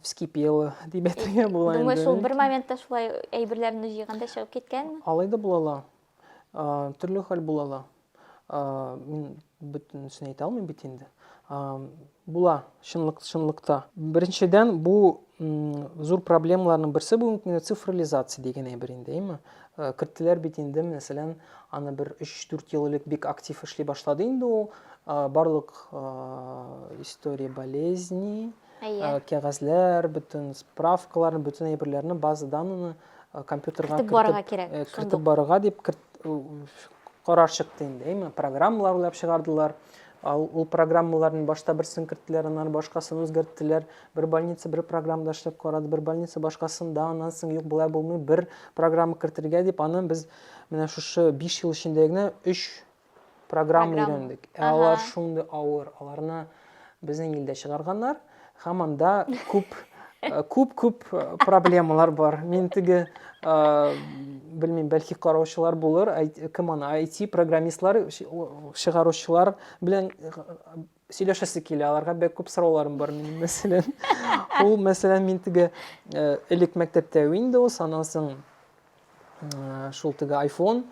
вскипело дип әйтергә була инде. Думаю, шул бер моментта шулай әйберләрне җыйганда чыгып киткәнме? Алай да була ала. Төрле хәл була ала. Мин бөтенесен әйтә алмыйм бит инде. Була чынлыкта. Беренчедән бу зур проблемаларның берсе бу цифрализация дигән әйбер инде, әйме? Керттеләр бит инде, мәсәлән, аны бер 3-4 ел элек бик актив эшли башлады инде ул. Барлык история болезни, кәгазьләр, бөтен справкалар, бөтен әйберләрне база данныны компьютерга кертеп барырга дип карар чыкты инде, әйме? Программалар уйлап чыгардылар. Ул программаларның башта берсен керттеләр, аннан башкасын үзгәрттеләр. Бер больница бер программада эшләп карады, бер больница башкасында, аннан соң юк булай булмый, бер программа кертергә дип, аны без менә шушы 5 ел эчендә генә 3 программа өйрәндек. Алар шундый авыр, аларны безнең илдә чыгарганнар, һәм анда күп проблемалар бар. Мин теге белмим, бәлки караучылар булыр, кем аны IT программистлар, чыгаручылар белән сөйләшәсе килә, аларга бик күп сорауларым бар минем, мәсәлән. Ул мәсәлән мин теге элек мәктәптә Windows, аннан соң шул теге iPhone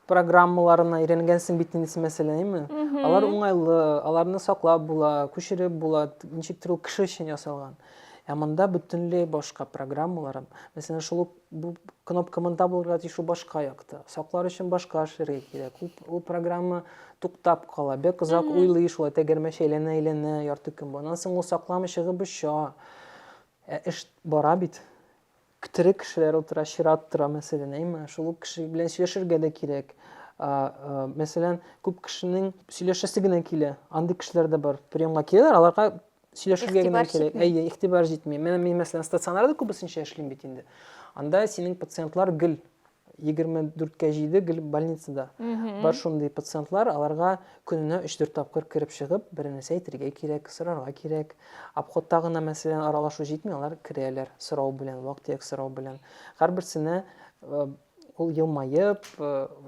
программаларына өйрәнгәнсең бит инде мәсәлән, алар уңайлы, аларны саклап була, күчереп була, ничектер ул кеше өчен ясалган. Монда бөтенләй башка программалар. Мәсәлән, шул кнопка монда булырга тиеш, башка якта. Саклар өчен башка эшләргә кирәк. Ул программа туктап кала, бик озак уйлый, шулай тәгәрмәч әйләнә, ярты көн. Аннан соң ул сакламый чыгып оча. Эш бара бит. Көтәрек кешеләр утыра, чират тора, мәсәлән, әйме? Шул кеше белән сөйләшергә дә кирәк. Мәсәлән, күп кешенең сөйләшәсе генә килә. Андый кешеләр дә бар. Приемга киләләр, аларга сөйләшергә генә кирәк. Әйе, игътибар җитми. Мин мәсәлән стационарда күбесенчә эшлим бит инде. Анда синең пациентлар гел 24-кә җиде гел больницада. Бар шундый пациентлар, аларга көненә 3-4 тапкыр кирип чыгып, бернәрсә әйтергә кирәк, сорарга кирәк. Обходта гына мәсәлән аралашу җитми, алар керәләр сорау белән, вакыт-як сорау белән. Һәрберсенә ул елмайып,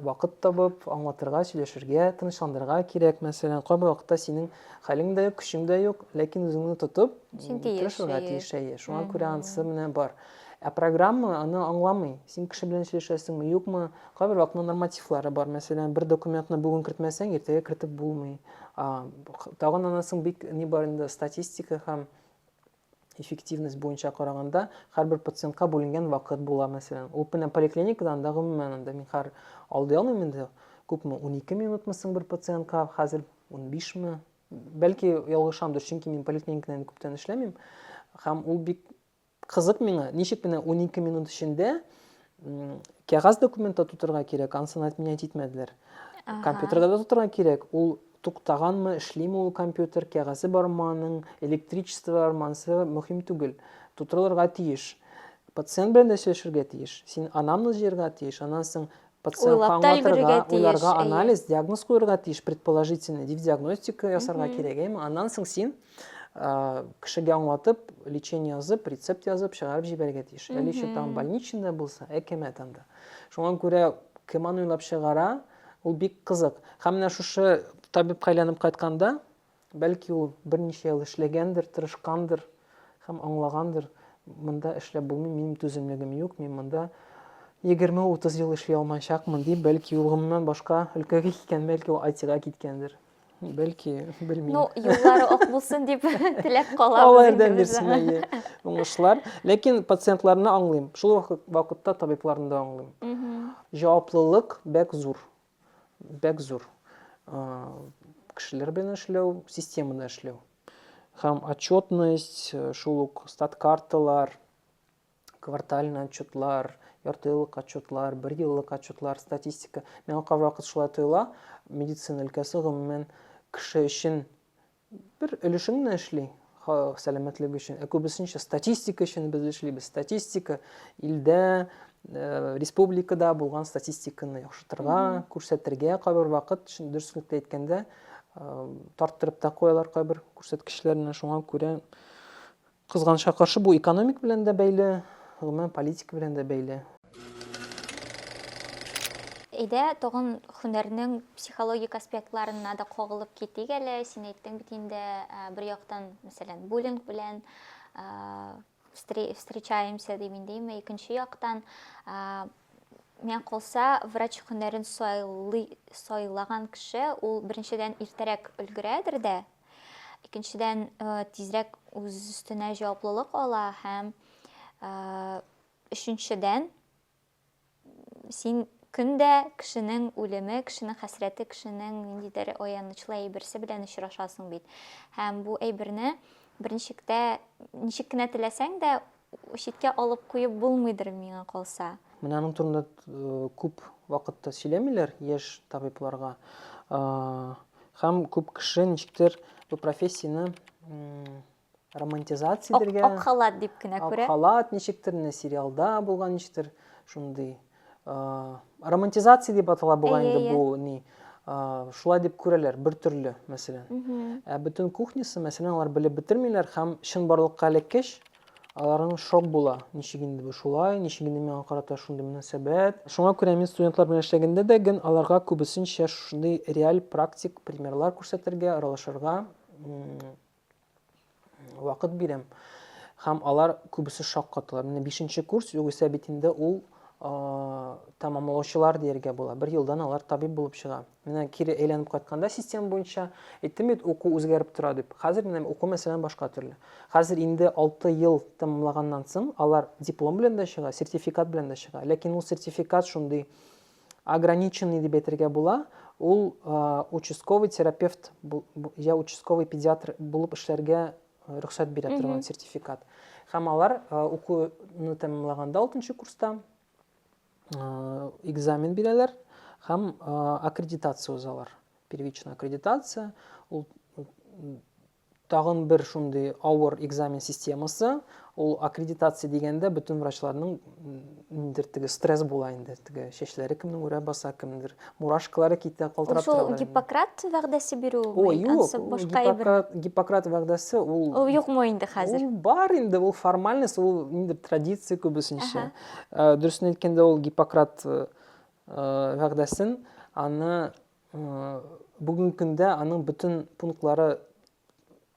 вакыт табып, аңлатырга, сөйләшергә, тынычландырырга кирәк. Мәсәлән, кайбер вакытта синең хәлең дә юк, көчең дә юк, ләкин үзеңне тотып, Син тиеш, тырышырга әйе. тиеш, әйе. Шуңа күрә анысы менә бар. Ә программа аны аңламый. Син кеше белән сөйләшәсеңме, юкмы? Кайбер вакытта нормативлары бар. Мәсәлән, бер документны бүгін кертмәсәң, иртәгә кертеп булмый. Тагын анасын бик ни бар инде статистика һәм эффективность буенча караганда һәрбер пациентка бүленгән вакыт була, мәсәлән. Ул менә поликлиникадан да гомумән анда мин алды алмыйм инде. Күпме 12 минутмы соң бер пациентка, хәзер 15ми? Бәлки ялгышамдыр, чөнки мин поликлиникадан күптән эшләмим. Һәм ул бик кызык миңа. Ничек менә 12 минут эчендә кәгазь документта тутырга кирәк, ансын әйтмәт итмәделәр. Компьютерда да тутырга кирәк. Ул туктаганмы, эшлиме ул компьютер, кәгазе бармы аның, электричество бармы, анысы мөһим түгел. Тутырылырга тиеш. Пациент белән дә сөйләшергә тиеш. Син анамнез җыярга тиеш, аннан соң пациентка Уйлап та өлгерергә аңлатырга, тиеш, уйларга әйе. анализ, диагноз куярга тиеш, предположительный диагностика ясарга кирәк, әйме? Аннан соң син кешегә аңлатып, лечение язып, рецепт язып, чыгарып җибәргә тиеш. Әле еще там больничный булса, әкәмәт анда. Шуңа күрә кем аны уйлап чыгара, ул бик кызык. Һәм менә шушы табибка әйләнеп кайтканда, бәлки ул берничә ел эшләгәндер, тырышкандыр һәм аңлагандыр. Монда эшләп булмый, минем түземлегем юк, мин монда 20-30 ел эшли алмаячакмын дип, бәлки ул гомумән башка өлкәгә киткән, бәлки ул IT-га киткәндер. Бәлки, белмим. Ну, юллары ак булсын дип теләп калабыз. Алла инде ярдәм без. бирсен, әйе. Уңышлар. Ләкин пациентларны аңлыйм. Шул вакытта табибларны да аңлыйм. Җаваплылык бәк зур. Бәк зур. Кешеләр белән эшләү, системада эшләү. Һәм отчетность, шул ук статкарталар, квартальный отчетлар, ярты еллык отчетлар, бер еллык отчетлар, статистика. Миңа кайбер вакыт шулай тоела, медицина өлкәсе гомумән кеше өчен бер өлешен генә эшли, сәламәтлек өчен. Ә күбесенчә статистика өчен без эшлибез. Статистика илдә, республикада булган статистиканы яхшыртырга, күрсәтергә кайбер вакыт, дөреслекне әйткәндә, тарттырып та куялар кайбер күрсәткечләрне. Шуңа күрә кызганычка каршы бу экономик белән дә бәйле, гомумән политика белән дә бәйле. Әйдә, тагын һөнәрнең психологик аспектларына да кагылып китик әле. Син әйттең бит инде, бер яктан, мәсәлән, буллинг белән встречаемся дип индеме, икенче яктан, мен калса, врач һөнәрен сайлаган кеше, ул беренчедән иртәрәк өлгерәдер дә, икенчедән тизрәк үз өстенә җаваплылык ала һәм өченчедән син көндә кешенең үлеме, кешенең хәсрәте, кешенең ниндидер аянычлы әйберсе белән очрашасың бит. Һәм бу әйберне ничек кенә теләсәң дә читкә алып куеп булмыйдыр миңа калса. Менә аның турында күп вакытта сөйләмиләр яшь табибларга. Һәм күп кеше ничектер бу профессияны романтизация итәргә. Ак халат дип кенә күрә. Ак халат ничектер, сериалда булган ничектер шундый романтизация дип атала булган инде бу ни. Шулай дип күрәләр бер төрле, мәсәлән. Ә бөтен кухнясы, мәсәлән, алар белеп бетермиләр һәм чын барлыкка эләккәч, аларның шок була. Ничек инде бу шулай, ничек инде миңа карата шундый мөнәсәбәт. Шуңа күрә мин студентлар белән эшләгәндә дә ген аларга күбесенчә шундый реаль практик примерлар күрсәтергә, аралашырга вакыт бирәм. Һәм алар күбесе шок катылар. Менә 5нче курс, югыйсә бит инде ул тамамлаучылар дияргә була. Бер елдан алар табиб булып чыга. Менә кире әйләнеп кайтканда система буенча әйттем бит, уку үзгәреп тора дип. Хәзер менә уку мәсәлән башка төрле. Хәзер инде 6 ел тамамлаганнан соң алар диплом белән дә чыга, сертификат белән дә чыга. Ләкин ул сертификат шундый ограниченный дип әйтергә була. Ул участковый терапевт я участковый педиатр булып эшләргә рөхсәт бирә торган сертификат. Һәм алар укуны тамамлаганда 6нчы курста экзамен бирәләр һәм аккредитация узалар. Первичная аккредитация, ул тагын бер шундый авыр экзамен системасы. Ул аккредитация дигәндә бөтен врачларның ниндидер теге стресс була инде, теге чәчләре кемнең үрә баса, кемнеңдер мурашкалары китә, калтырап тора. Ул Гиппократ вәгъдәсе бирү. Ой, юк, Гиппократ вәгъдәсе ул юкмы инде хәзер? Ул бар инде, ул формальность, ул инде традиция күбесенчә. Дөресен әйткәндә, ул Гиппократ вәгъдәсен, аны бүгінгі көндә аның бүтін пунктлары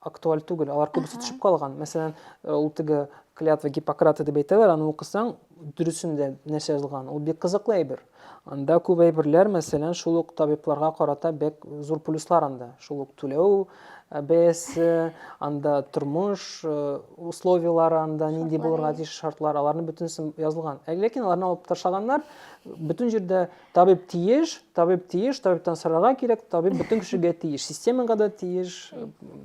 актуаль түгел, алар күбесе төшеп калган. Мәсәлән, ул теге клятва Гиппократа дип әйтәләр, аны укысаң, дөресендә нәрсә язылган. Ул бик кызыклы әйбер. Анда күп әйберләр, мәсәлән, шул ук табибларга карата бик зур плюслар анда. Шул ук түләү бәясе, анда тормыш условиялары, анда нинди булырга тиеш шартлар, аларның бөтенесе язылган. Ләкин аларны алып ташлаганнар, бөтен җирдә табиб тиеш, табибтан сорарга кирәк, табиб бөтен кешегә тиеш, системага да тиеш.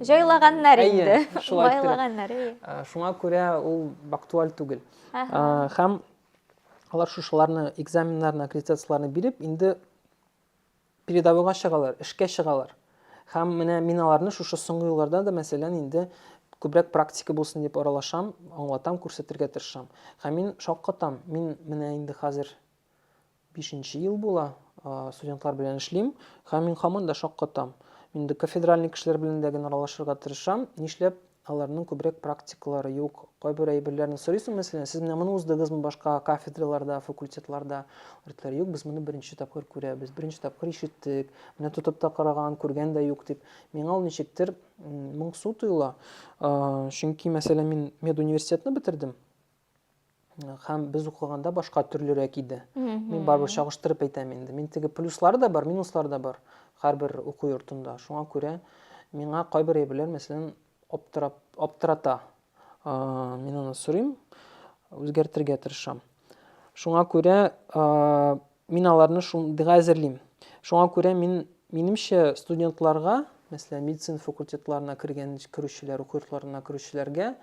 Җайлаганнар инде. Шулай иттереп. Байлаганнар. Шуңа күрә ул актуаль түгел. Һәм алар шушыларны экзаменнарны, аккредитацияларны биреп, инде передовойга чыгалар, эшкә чыгалар. Һәм менә мин аларны шушы соңгы елларда да, мәсәлән, инде күбрәк практика булсын дип аралашам, аңлатам, күрсәтергә тырышам. Һәм мин шаккатам. Мин менә инде хәзер 5нче ел була, студентлар белән эшлим, һәм мин һаман да шаккатам. Мин дә кафедральный кешеләр белән дә аралашырга тырышам. Нишләп аларның күбрәк практикалары юк? Кайбер әйберләрне сорыйсың, мәсәлән, сез менә моны уздыгызмы башка кафедраларда, факультетларда? Алар юк, без моны беренче тапкыр күрәбез, беренче тапкыр ишеттек, менә тотып та караган, күргән дә юк дип. Миңа ул ничектер моңсу тоела. Чөнки, мәсәлән, мин медуниверситетны бетердем. Һәм без укыганда башка төрлерәк иде. Мин барыбер чагыштырып әйтәм инде. Мин теге плюслары да бар, минуслары да бар һәрбер уку йортында. Шуңа күрә миңа кайбер әйберләр, мәсәлән, аптырата. Мин аны сорыйм, үзгәртергә тырышам. Шуңа күрә мин аларны шундый әзерлим. Шуңа күрә минемчә студентларга, мәсәлән, медицина факультетларына керүчеләр, уку йортларына керүчеләргә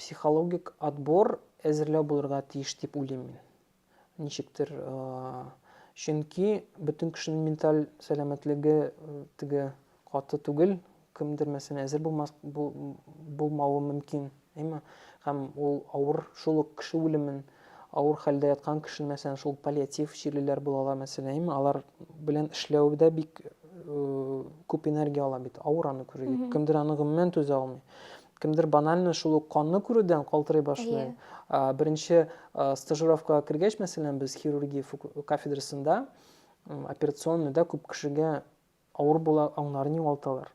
психологик отбор әзерләү булырга тиеш дип уйлыйм мин. Ничектер, чөнки бөтен кешенең менталь сәламәтлеге теге каты түгел, кемдер мәсәлән әзер булмавы мөмкин, әйме? Һәм ул авыр шул ук кеше үлемен, авыр хәлдә яткан кешене, мәсәлән, шул паллиатив чирлеләр булалар, мәсәлән, әйме? Алар белән эшләүдә бик күп энергия ала бит, авыр аны күрергә. Кемдер аны гомумән түзә алмый. Кемдер банально шул ук канны күрүдән калтырый башлый. Беренче стажировкага кергәч, мәсәлән, без хирургия кафедрасында, операционныйда күп кешегә авыр була, аңнарын югалталар.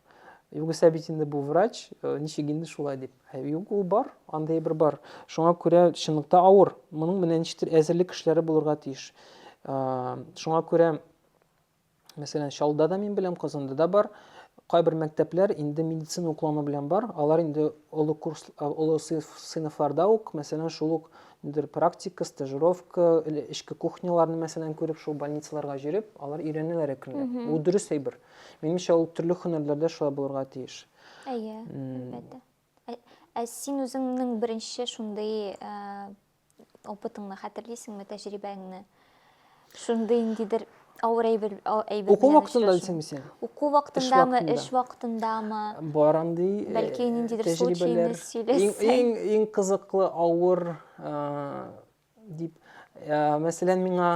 Югыйсә бит инде бу врач, ничек инде шулай дип. Юк, ул бар, андай бер бар. Шуңа күрә чынлыкта авыр. Моның менә ничектер әзерлек кешеләре булырга тиеш. Шуңа күрә, мәсәлән, Чаллыда да мин беләм, Казанда да бар. Кайбер мәктәпләр инде медицина укланы белән бар. Алар инде олы сыйныфларда ук, мәсәлән, шул ук практика, стажировка, эчке кухняларны, мәсәлән, күреп, шул больницаларга җөреп, алар өйрәнәләр әкренләп. Ул дөрес әйбер. Минемчә, ул төрле һөнәрләрдә шулай булырга тиеш. Әлбәттә. Син үзеңнең беренче шундый опытыңны хәтерлисеңме, тәҗрибәңне? Шундый индидер авыр әйбер. Уку вакытында дисеңме син? Уку вакытындамы, эш вакытындамы? Бар андый Бәлки ниндидер случайны сөйләсәң. Иң кызыклы авыр дип, мәсәлән, миңа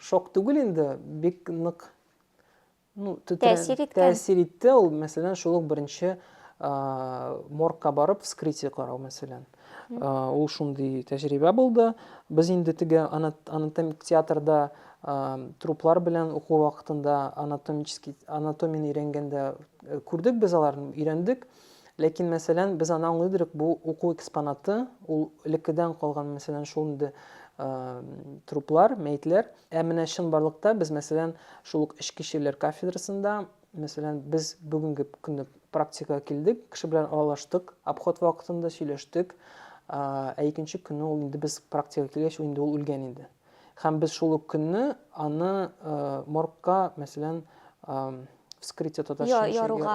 шок түгел инде, бик нык тәэсир итте ул, мәсәлән, шул ук беренче моргка барып вскрытие карау, мәсәлән. Ул шундый тәҗрибә булды. Без инде теге анатомик театрда труплар белән уку вакытында анатомияны өйрәнгәндә күрдек, без аларны өйрәндек. Ләкин, мәсәлән, без аны аңлыйдык, бу уку экспонаты, ул элеккедән калган, мәсәлән, шул инде труплар, мәйетләр. Менә чынбарлыкта без, мәсәлән, шул ук эчке эшләр кафедрасында, мәсәлән, без бүгенге көнне практикага килдек, кеше белән аралаштык, обход вакытында сөйләштек. Икенче көнне ул инде без практикага килгәч, инде ул үлгән инде. Һәм без шул ук көнне аны моргка, мәсәлән, вскрытие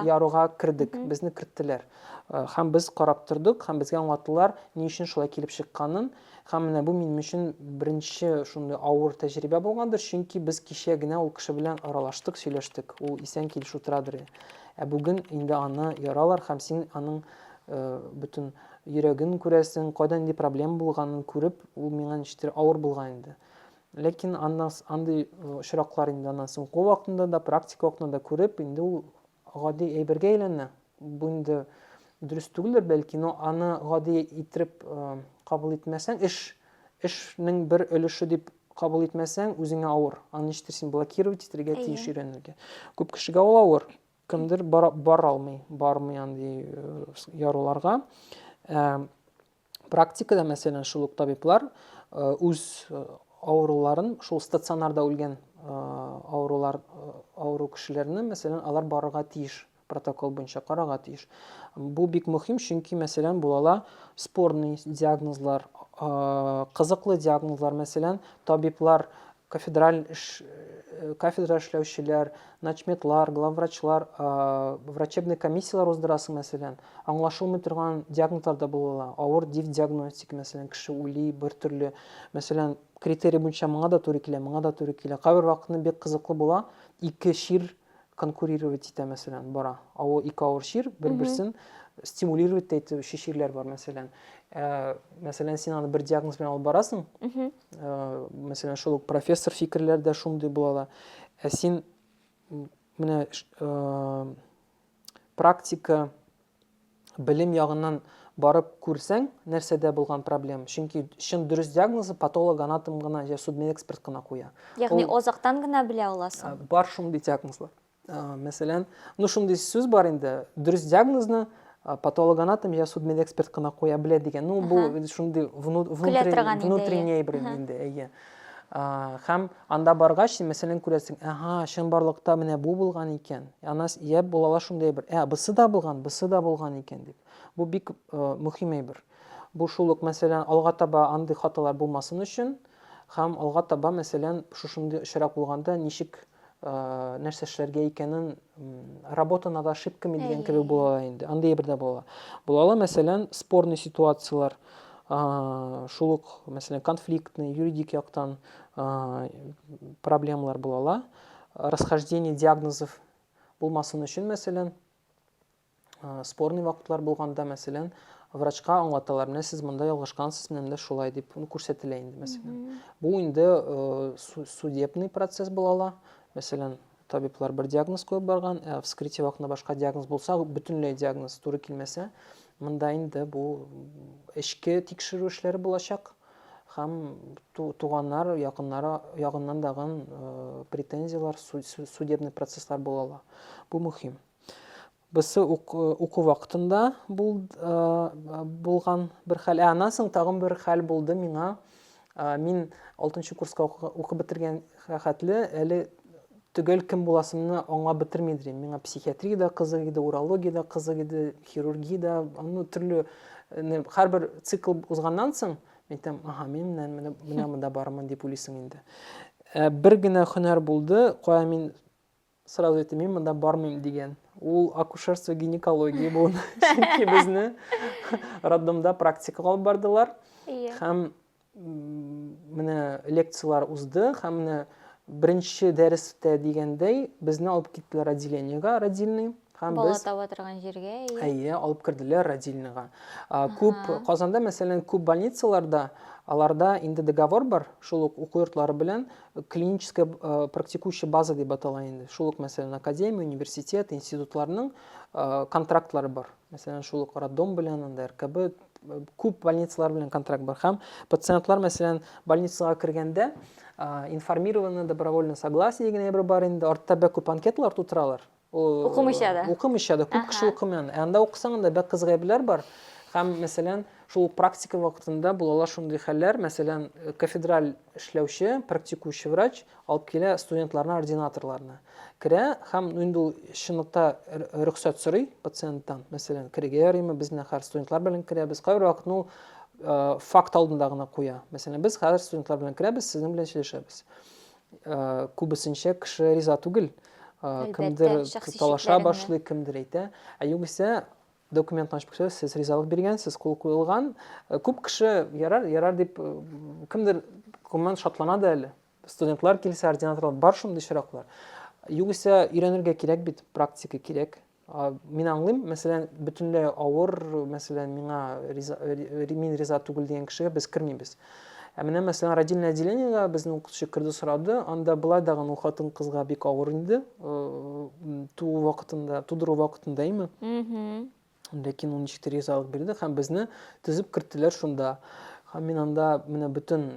яруга кирдек, безне керттеләр. Һәм без карап тордык, һәм безгә аңлаттылар, ни өчен шулай килеп чыкканын. Һәм менә бу минем өчен беренче шундый авыр тәҗрибә булгандыр, чөнки без кичә генә ул кеше белән аралаштык, сөйләштек. Ул исән килеш утырадыр. Бүген инде аны яралар, һәм син аның бөтен йөрәген күрәсең, кайда нинди проблема булганын күреп, ул миңа ничектер авыр булган инде. Ләкин андый очраклар инде аннан соң уку вакытында да, практика вакытында да күреп, инде ул гади әйбергә әйләнә. Бу инде дөрес түгелдер, бәлки, но аны гади иттереп кабул итмәсәң, эшнең бер өлеше дип кабул итмәсәң, үзеңә авыр. Аны ничектер син блокировать итәргә тиеш өйрәнергә. Күп кешегә ул авыр. Кемдер бара алмый, бармый андый яруларга. Практикада, мәсәлән, шул ук табиблар үз авыруларын, шул стационарда үлгән авыру кешеләрне, мәсәлән, алар барырга тиеш, протокол буенча карарга тиеш. Бу бик мөһим, чөнки, мәсәлән, булала спорный диагнозлар, кызыклы диагнозлар, мәсәлән, табиблар, кафедра эшләүчеләр, начметлар, главврачлар, врачебный комиссиялар уздырасың, мәсәлән, аңлашылмый торган диагнозлар да булала. Авыр диагностик, мәсәлән, кеше уйлый бер төрле, мәсәлән, критерий буенча моңа да туры килә, моңа да туры килә. Кайбер вакытны бик кызыклы була, ике шир конкурировать итә, мәсәлән, бара. Ике авыр шир бер-берсен стимулировать итә, ширләр бар, мәсәлән. Мәсәлән, син аны бер диагноз белән алып барасың. Мәсәлән, шул профессор фикерләрдә шундый булала. Син менә практика белем ягыннан барып күрсәң, нәрсәдә булган проблема. Чөнки чын дөрес диагнозы патолог, анатом гына, я судмедэксперт гына куя. Ягъни озактан гына белә аласың. Бар шундый диагнозлар. Мәсәлән, шундый сүз бар инде, дөрес диагнозны патолог, анатом, я судмедэксперт гына куя белә дигән. Бу шундый внутренний бер инде, һәм анда баргач, мәсәлән, күрәсең, чын барлыкта менә бу булган икән. Анас булала шундый бер, бусы да булган икән дип. Бу бик мөһим әйбер. Бу шул ук, мәсәлән, алга таба андый хаталар булмасын өчен, һәм алга таба, мәсәлән, шушындый очрак булганда ничек нәрсә эшләргә икәнен, работана да ошибками дигән кебек була инде. Андый әйбер дә була. Булала, мәсәлән, спорный ситуациялар, шул ук, мәсәлән, конфликтный, юридик яктан проблемалар булала. Расхождение диагнозов булмасын өчен, мәсәлән, спорный вакытлар булганда, мәсәлән, врачка аңлаталар, менә сез монда ялгышкансыз, менә шулай дип күрсәтелә инде, мәсәлән. Бу инде судебный процесс булала. Мәсәлән, табиблар бер диагноз куеп барган, вскрытие вакытында башка диагноз булса, бөтенләй диагноз туры килмәсә, монда инде бу эчке тикшерү эшләре булачак. Һәм туганнар, якыннары ягыннан дагы претензиялар, судебный процесслар булала. Бу мөһим. Бусы уку вакытында булган бер хәл. Аннан соң тагын бер хәл булды миңа. Мин 6нчы курска укып бетергән хәтле, әле түгел кем буласымны аңлап бетермидем. Миңа психиатрия да кызык иде, урология да кызык иде, хирургия да, төрле һәрбер цикл узганнан соң, мен әйтәм, мин менә монда бармын дип уйлыйсың инде. Бер генә һөнәр булды, кая мин сразу әйтәм, мин монда бармыйм дигән. Ул акушерство, гинекология бу. Чөнки безне роддомда практикага алып бардылар. Һәм менә лекциялар узды, һәм менә беренче дәрестә дигәндәй, безне алып киттеләр отделениегә, родильный. Бала таба торган җиргә. Алып керделәр родильныйга. Күп Казанда, мәсәлән, күп больницаларда, аларда инде договор бар, шул ук уку йортлары белән клиническая практикующая база дип атала инде. Шул ук, мәсәлән, академия, университет, институтларның контрактлары бар. Мәсәлән, шул ук роддом белән, РКБ, күп больницалар белән контракт бар. Һәм пациентлар, мәсәлән, больницага кергәндә, информированное добровольное согласие дигән әйбер бар инде. Артта бик күп анкеталар тутыралар. Укымыйча да, күп кеше укымый. Анда укысаң да бик кызык әйберләр бар. Һәм, мәсәлән, шул практика вакытында булалар шундый хәлләр, мәсәлән, кафедраль эшләүче, практикующий врач алып килә студентларны, ординаторларны. Керә һәм инде ул чынлыкта рөхсәт сорый пациенттан. Мәсәлән, керергә ярыймы, безне һәр студентлар белән керәбез. Кайбер вакытны ул факт алдында гына куя. Мәсәлән, без хәзер студентлар белән керәбез, сезнең белән сөйләшәбез. Күбесенчә кеше риза түгел. Кемдер талаша башлый, кемдер әйтә. Югыйсә, документны ачып кисә, сез ризалык биргәнсез, кул куелган. Күп кеше ярар дип, кемдер күмән шатлана да әле. Студентлар килсә, ординаторлар бар шундый чираклар. Югыйсә, өйрәнергә кирәк бит, практика кирәк. Мин аңлыйм, мәсәлән, бөтенләй авыр, мәсәлән, мин риза түгел дигән кешегә без кермибез. Менә, мәсәлән, родильное отделениегә безнең укытучы керде, сорады, анда былай дагы ул хатын кызга бик авыр инде, тудыру вакытында име. Ләкин ул ничектер ризалык бирде һәм безне тезеп керттеләр шунда. Һәм мин анда менә бөтен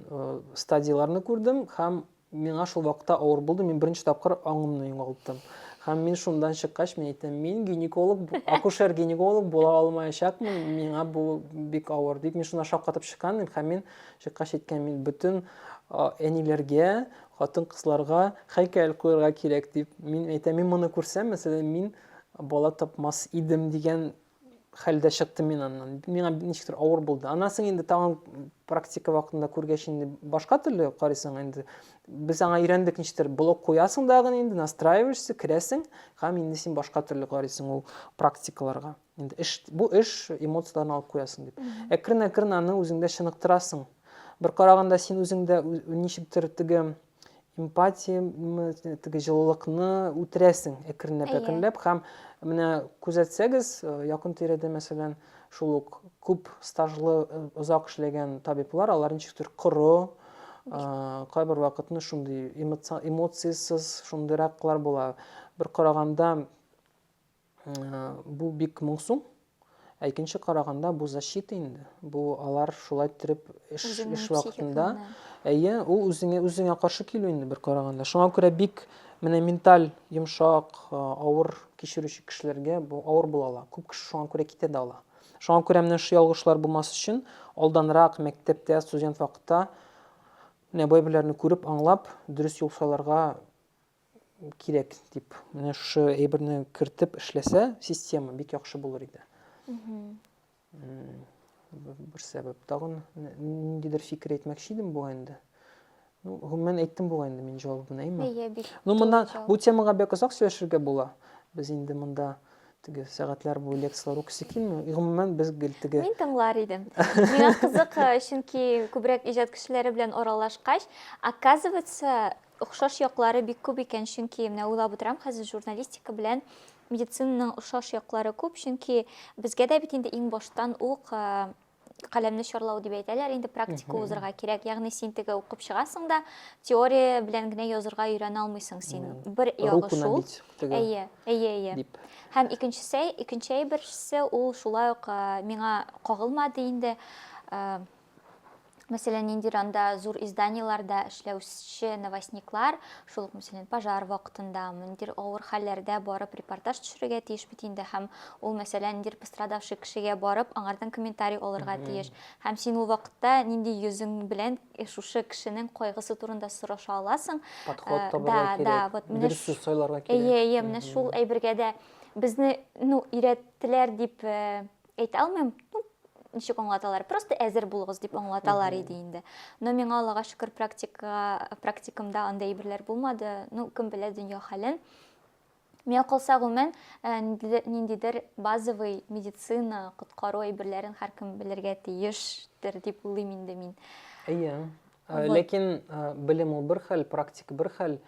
стадияларны күрдем, һәм миңа шул вакытта авыр булды. Мин беренче тапкыр аңымны югалттым. Һәм мин шундан чыккач, мин әйтәм, мин гинеколог, акушер-гинеколог була алмаячакмын. Миңа бу бик авыр дип, мин шуны шаккатып чыккан идем. Һәм мин чыккач әйткән, мин бөтен әниләргә, хатын-кызларга һәйкәл куярга кирәк дип. Мин әйтәм, мин моны күрсәм, мәсәлән, мин бала тапмас идем дигән хәлдә чыктым мин аннан. Миңа ничектер авыр булды. Аннан соң инде тагын практика вакытында күргәч инде башка төрле карыйсың инде. Без аңа өйрәндек ничектер блок куясың дагы инде, настраиваешься, керәсең, һәм инде син башка төрле карыйсың ул практикаларга. Инде бу эш эмоцияларны алып куясың дип. Әкрен-әкрен аны үзеңдә чыныктырасың. Бер караганда син үзеңдә ничектер теге эмпатия, теге җылылыкны үтерәсең әкренләп һәм менә күзәтсәгез, якын тирәдә мәсәлән, шул ук күп стажлы, озак эшләгән табиблар, алар ничектер коры, кайбер вакытны шундый эмоциисыз шундыйраклар була. Бер караганда бу бик моңсу, ә икенче караганда бу защита инде. Бу алар шулай итеп эш вакытында, ул үзеңә каршы килү инде бер караганда. Шуңа күрә бик менә менталь йомшак, авыр кичерүче кешеләргә бу авыр була ала. Күп кеше шуңа күрә китә дә ала. Шуңа күрә менә шу ялгышлар булмас өчен алданрак мәктәптә, студент вакытта менә бу күреп, аңлап, дөрес юл сайларга кирәк дип. Менә шу әйберне кертеп эшләсә, система бик яхшы булыр иде. Бер сәбәп. Тагын ниндидер фикер әйтмәкче идем бу инде. Гомумән әйттем бу инде мин җавабын, әйме? Монда бу темага бик озак сөйләшергә була. Без инде монда теге сәгатьләр буе лекциялар укыйсы килми. Гомумән без теге Мин тыңлар идем. Миңа кызык, чөнки күбрәк иҗат кешеләре белән аралашкач, оказывается, охшаш яклары бик күп икән, чөнки менә уйлап утырам, хәзер журналистика белән медицинаның охшаш яклары күп, чөнки безгә дә бит инде иң баштан ук каләмне чарлау дип әйтәләр, инде практика узырга кирәк. Ягъни син теге укып чыгасың да, теория белән генә язырга өйрәнә алмыйсың син. Бер ягы шул. Әйе. Һәм икенче әйберсе ул шулай ук миңа кагылмады инде. Мәсәлән, ниндидер анда зур изданияларда эшләүче новостниклар, шул ук мәсәлән пожар вакытында, ниндидер авыр хәлләрдә барып репортаж төшерергә тиеш бит инде, һәм ул мәсәлән ниндидер пострадавший кешегә барып, аңардан комментарий алырга тиеш. Һәм син ул вакытта нинди йөзең белән шушы кешенең кайгысы турында сораша аласың. Подход табарга кирәк. Дөрес сүз сайларга кирәк. Менә шул әйбергә дә безне, өйрәттеләр дип әйтә алмыйм. Ничек аңлаталар? Просто әзер булыгыз дип аңлаталар иде инде. Но миңа Аллага шөкер практикамда андай әйберләр булмады. Кем белә дөнья хәлен. Миңа калса гомумән ниндидер базовый медицина, коткару әйберләрен һәркем белергә тиештер дип уйлыйм инде мин. Әйе. Ләкин белем ул бер хәл, практика бер хәл,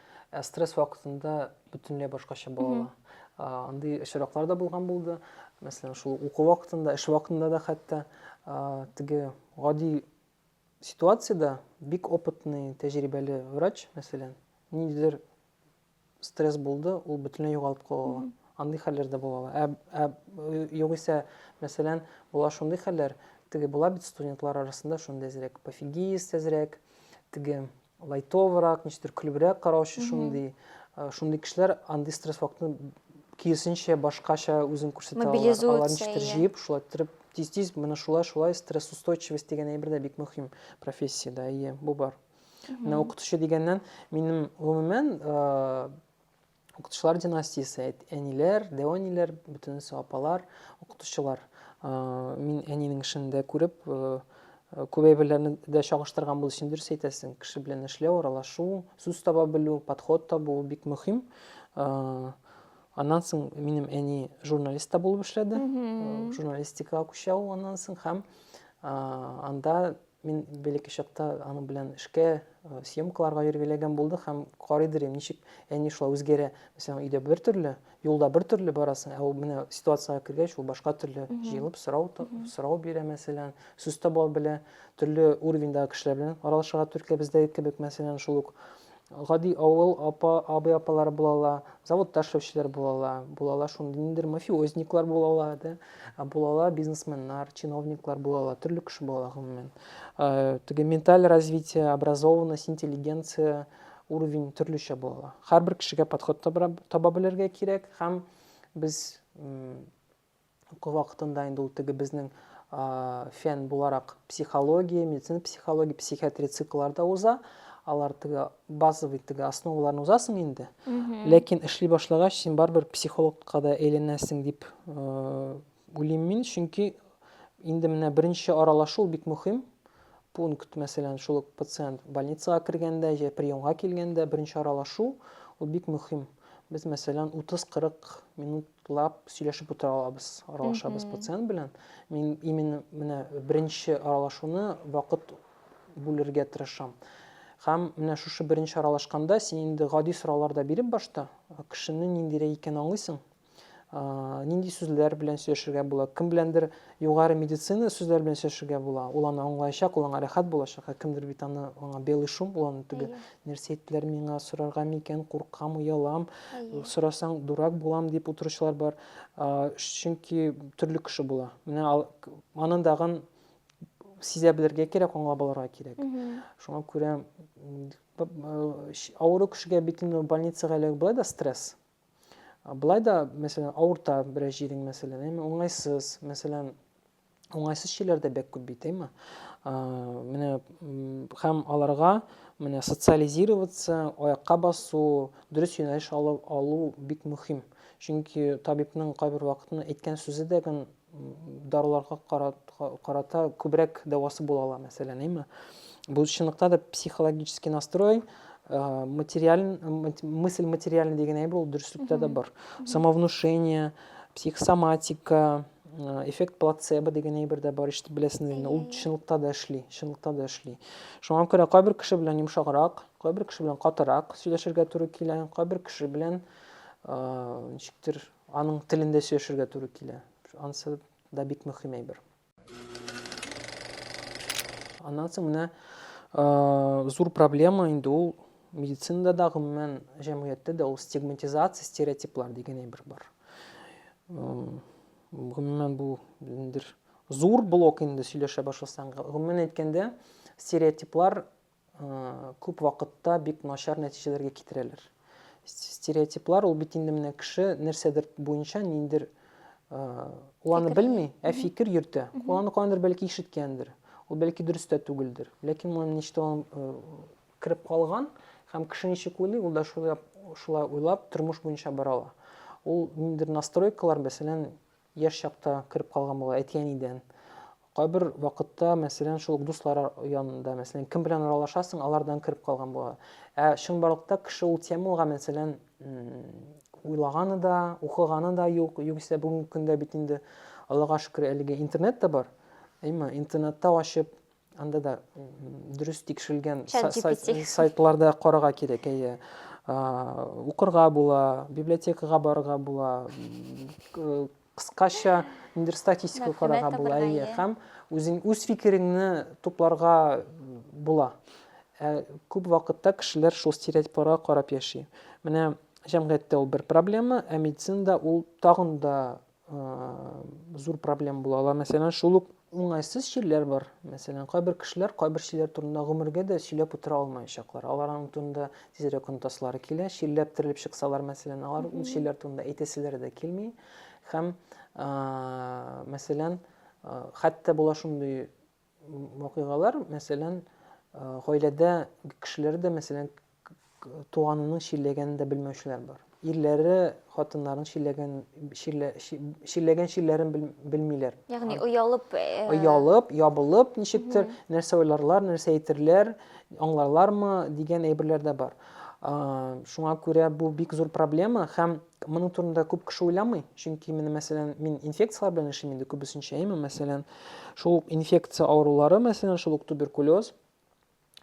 стресс вакытында бөтенләй башкача була. Андый очраклар да булган булды. Мәсәлән, шул уку вакытында, эш вакытында да хәтта теге гади ситуациядә бик опытный, тәҗрибәле врач, мәсәлән, ниндидер стресс булды, ул бөтенләй югалып кала. Андый хәлләр дә була. Югыйсә, мәсәлән, була шундый хәлләр, теге була бит студентлар арасында шундый әзрәк пофигист, әзрәк, теге лайтоврак, ничектер көлбрәк караучы шундый кешеләр андый стресс вакытында киресенчә башкача үзен күрсәтә алалар. Алар ничектер җыеп, шулай итеп тиз-тиз менә шулай стрессустойчивость дигән әйбер дә бик мөһим профессиядә. Әйе, бу бар. Менә укытучы дигәннән минем гомумән укытучылар династиясе, әниләр, дәваниләр, бөтенесе апалар, укытучылар. Мин әнинең эшендә күреп, күп әйберләрне дә чагыштырган булып дөрес әйтәсең. Кеше белән эшләү, аралашу, сүз таба белү, подход табу бик мөһим. Аннан соң минем әни журналист булып эшләде. Журналистикага күчә ул аннан соң һәм анда мин бәләкәй чакта аның белән эшкә, съемкаларга йөргәләгән булды һәм карыйдыр ничек әни шулай үзгәрә. Мәсәлән, өйдә бер төрле, юлда бер төрле барасың, ул менә ситуациягә кергәч, ул башка төрле җыелып сорау бирә, мәсәлән, сүз таба белә, төрле уровеньдагы кешеләр белән аралашырга төркә бездәге кебек, мәсәлән, шул ук гади авыл абый апалар булала, заводта эшләүчеләр булала, шундый мафиозниклар булала, да, булала бизнесменнар, чиновниклар булала, төрле кеше булала гомумән. Теге менталь развитие, образованность, интеллигенция уровень төрлечә булала. Һәрбер кешегә подход таба белергә кирәк һәм без вакытында инде ул теге безнең фән буларак психология, медицина психология, психиатрия циклларда уза. Алар теге базовый теге основаларны узасың инде. Ләкин эшли башлагач син барбер психологка да әйләнәсең дип уйлыйм мин, чөнки инде менә беренче аралашу бик мөһим. Пункт, мәсәлән, шул пациент больницага кергәндә, я приемга килгәндә беренче аралашу ул бик мөһим. Без, мәсәлән, 30-40 минутлап сөйләшеп утыра алабыз, аралашабыз пациент белән. Мин именно менә беренче аралашуны вакыт бүлергә тырышам. Һәм менә шушы беренче аралашканда син инде гади сорауларда биреп башта кешенең ниндирәк икәнен аңлыйсың. Нинди сүзләр белән сөйләшергә була, кем беләндер югары медицина сүзләр белән сөйләшергә була. Ул аны аңлаячак, ул аңа рәхәт булачак. Кемдер бит аны аңа белый шум, ул аны теге нәрсә әйттеләр миңа, сорарга микән, куркам, уялам, сорасаң дурак булам дип утыручылар бар. Чөнки төрле кеше була. Менә аның дагын сизә белергә кирәк, аңлап алырга кирәк. Шуңа күрә авыру кешегә бит инде больницага эләк булай да стресс. Булай да, мәсәлән, авырта берәр җирең, мәсәлән, уңайсыз, мәсәлән, уңайсыз шейләр дә бик күп бит, әйме? Менә һәм аларга менә социализироваться, аякка басу, дөрес юнәлеш алу бик мөһим. Чөнки табибның кайбер вакытны әйткән сүзе дә даруларга карата күбрәк дәвасы була ала, мәсәлән, әйме? Бу чынлыкта да психологический настрой, мысль материальная дигән әйбер ул дөреслекдә дә бар. Самовнушение, психосоматика, эффект плацебо дигән әйбер дә бар, ишетеп беләсеңез, ул чынлыкта да эшли. Шуңа күрә кайбер кеше белән йомшаграк, кайбер кеше белән катырак сөйләшергә туры килә, кайбер кеше белән ничектер аның телендә сөйләшергә туры килә. Анысы да бик мөһим әйбер. Аннан соң менә зур проблема инде ул медицинада да, гомумән җәмгыятьтә дә ул стигматизация, стереотиплар дигән әйбер бар. Гомумән бу инде зур блок инде сөйләшә башласаң. Гомумән әйткәндә, стереотиплар күп вакытта бик начар нәтиҗәләргә китерәләр. Стереотиплар ул бит инде менә кеше нәрсәдер буенча ниндер ул аны белми, фикер йөртә. Ул аны каяндыр бәлки ишеткәндер. Ул бәлки дөрес тә түгелдер. Ләкин моны ничек кирип калган һәм кеше ничек уйлый, ул да шулай уйлап тормыш буенча бара ала. Ул ниндер настройкалар, мәсәлән, яшь чакта кирип калган була, әткәнидән. Кайбер вакытта, мәсәлән, шул дуслар янында, мәсәлән, кем белән аралашасың, алардан кирип калган була. Чынбарлыкта кеше ул темага, мәсәлән, уйлаганы да, укыганы да юк. Югыйсә бүгенге көндә бит инде Аллага шөкер әлегә интернет та бар. Әйме, интернетта ачып, анда да дөрес тикшерелгән сайтларда карарга кирәк. Укырга була, библиотекага барырга була, кыскача ниндер статистика карарга була, һәм үз фикереңне тупларга була. Күп вакытта кешеләр шул стереотипларга карап яши. Менә җәмгыятьтә ул бер проблема, медицинада ул тагын да зур проблема була ала. Мәсәлән, шул уңайсыз шейләр бар. Мәсәлән, кайбер кешеләр кайбер шейләр турында гомергә дә сөйләп утыра алмаячаклар. Аларның турында тизрәк онытасылары килә, шейләп терелеп чыксалар, мәсәлән, алар ул шейләр турында әйтәселәре дә килми. Һәм, мәсәлән, хәтта була шундый вакыйгалар, мәсәлән, гаиләдә кешеләр дә, мәсәлән, туганының шейләгәнен дә белмәүчеләр бар. Ирләре хатыннарын шейләгән шейләрен белмиләр. Ягъни уялып, ябылып, ничектер нәрсә уйларлар, нәрсә әйтерләр, аңларлармы дигән әйберләр дә бар. Шуңа күрә бу бик зур проблема һәм моның турында күп кеше уйламый. Чөнки мәсәлән, мин инфекциялар белән эшлим инде күбесенчә, мәсәлән, шул инфекция авырулары, мәсәлән, шул туберкулез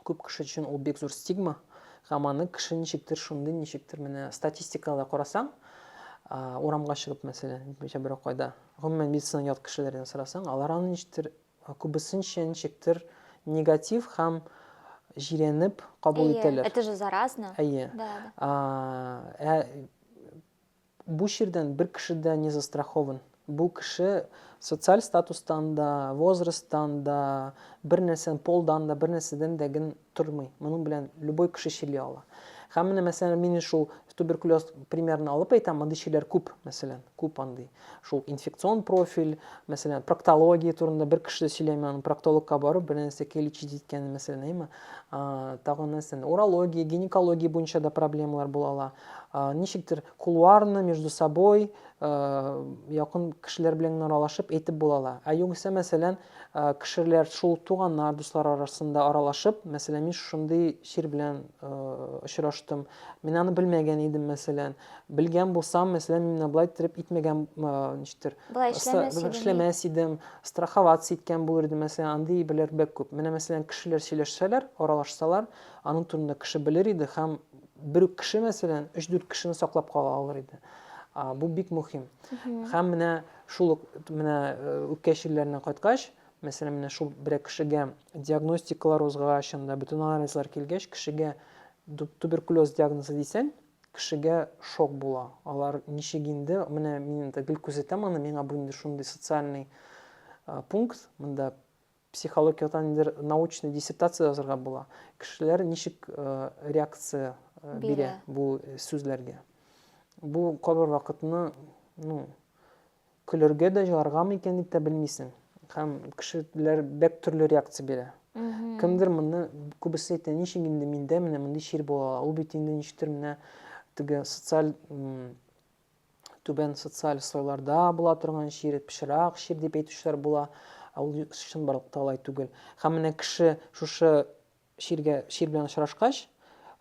күп кеше өчен ул бик зур стигма. Һәм аны кеше ничектер менә статистикага карасаң, урамга чыгып, мәсәлән, бер кайда, гомумән медицина ят кешеләрдән сорасаң, алар аны ничектер күбесенчә ничектер негатив һәм җирәнеп кабул итәләр. Это же заразно. Әйе. Да. Бу жерден бер кеше дә не застрахован. Бу кеше социаль статустан да, возрасттан да, бер нәрсән полдан да, бер нәрсәдән дә ген тормый. Моның белән любой кеше чили ала. Һәм менә мәсәлән мин шул туберкулез примерно алып әйтәм, андый чиләр күп, мәсәлән, күп андый. Шул инфекцион профиль, мәсәлән, проктология турында бер кеше сөйләмәгән, проктологка барып бер нәрсәгә лечить иткән мәсәлән, әйме? Тагын нәрсән, урология, гинекология буенча да проблемалар була ала. Ничектер кулуарны между собой якын кешеләр белән аралашып әйтеп була ала. Югыйсә мәсәлән, кешеләр шул туганнар, дуслар арасында аралашып, мәсәлән, мин шундый чир белән очраштым. Мин аны белмәгән идем, мәсәлән. Белгән булсам, мәсәлән, мин булай итеп итмәгән, ничектер, эшләмәс идем, страховаться иткән булыр идем, мәсәлән, андый белер бик күп. Менә мәсәлән, кешеләр сөйләшсәләр, аралашсалар, аның турында кеше белер иде һәм бер кеше мәсәлән 3-4 кешене саклап кала алыр иде. Бу бик мөһим. Һәм менә шул үпкә чирләренә кайткач, мәсәлән, менә шул бер кешегә диагностикалар узгач, анда бөтен анализлар килгәч, кешегә туберкулез диагнозы дисәң, кешегә шок була. Алар ничек инде, менә мин гел күзәтәм аны, миңа бу инде шундый социальный пункт, монда психологиядән инде научный диссертация язарга була. Кешеләр ничек реакция бирә бу сүзләргә. Бу кайбер вакытны, көләргә дә җыгаргамы икән дип тә белмисең. Һәм кешеләр бик төрле реакция бирә. Кемдер моны күбесе әйтә, ничек инде миндә менә мондый чир була. Ул бит инде ничектер менә теге социаль түбән социаль слойларда була торган чир, пешрак чир дип әйтүчеләр була. Ул чынбарлыкта алай түгел. Һәм менә кеше шушы чир белән очрашкач,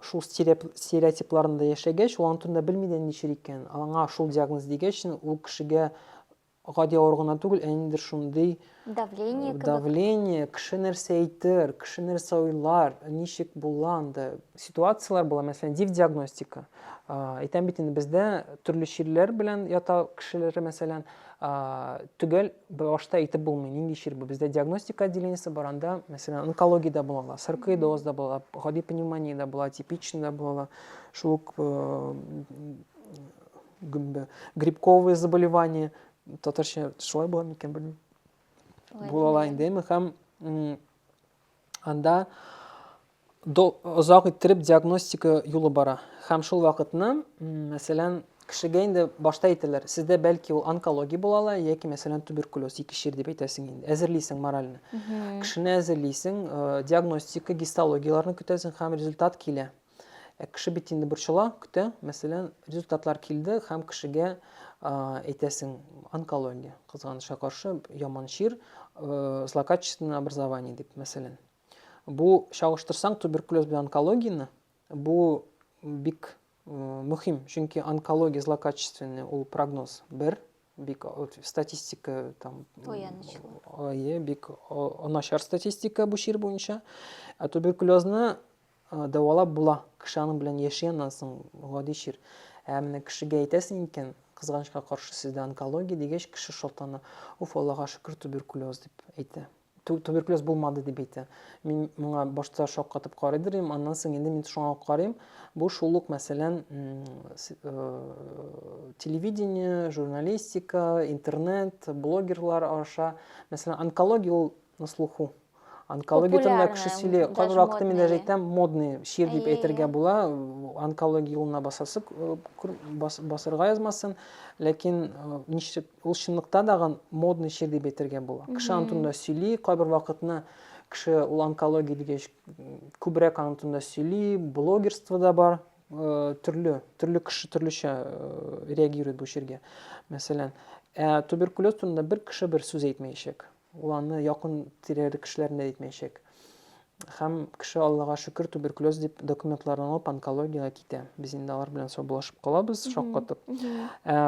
шул стереотипларында яшәгәч, ул антында белмидән ничек икән. Аңа шул диагноз дигәч, ул кешегә гади авыргына түгел, әниндер шундый давление, кеше нәрсә әйтер, кеше нәрсә уйлар, ничек була анда ситуациялар була, мәсәлән, диагностика. Әйтәм бит инде бездә төрле чирләр белән ята кешеләр, мәсәлән, түгел башта әйтеп булмый, нинди чир бу. Бездә диагностика отделениесе бар, анда, мәсәлән, онкология да була, саркоидоз да була, гади пневмония да була, типичный да була, шул грибковые заболевания, татарча шулай була микән белмим. Була инде, һәм анда озак иттереп диагностика юлы бара. Һәм шул вакытны, мәсәлән, кешегә инде башта әйтәләр, сездә бәлки ул онкология була, яки мәсәлән туберкулез, ике чир дип әйтәсең инде. Әзерлисең моральны. Кешене әзерлисең, диагностика, гистологияларны көтәсең һәм результат килә. Кеше бит инде борчыла, көтә, мәсәлән, результатлар килде һәм кешегә әйтәсең онкология, кызганычка каршы яман чир, злокачественное образование дип, мәсәлән. Бу чагыштырсаң туберкулез белән онкологияны, бу бик мөһим, чөнки онкология злокачественный ул прогноз бер, бик статистика там бик начар статистика бу чир буенча. Туберкулезны дәвалап була, кеше аның белән яшәгәннән соң гади чир. Менә кешегә әйтәсең икән, кызганычка каршы сездә онкология дигәч, кеше шалтаны, Аллага шөкер, туберкулез дип әйтә. Туберкулез булмады дип әйтә. Мин моңа башта шок катып карый идем, аннан соң инде мин шуңа карыйм. Бу шулык, мәсәлән, телевидение, журналистика, интернет, блогерлар аша, мәсәлән, онкология ул на слуху. Онкология турында кеше сөйли, кайбер вакытта мин дә әйтәм, модный чир дип әйтергә була, онкология юлына басырга язмасын, ләкин ничек ул чынлыкта да модный чир дип әйтергә була. Кеше антында сөйли, кайбер вакытны кеше ул онкология дигәч күбрәк антында сөйли, блогерство да бар, төрле кеше төрлечә реагирует бу чиргә. Мәсәлән, туберкулез турында бер кеше бер сүз әйтмәячәк. Ул аны якын тирәле кешеләрне әйтмәячәк. Һәм кеше, Аллага шөкер, туберкулез дип документларын алып онкологиягә китә. Без инде алар белән саубуллашып калабыз, шаккатып.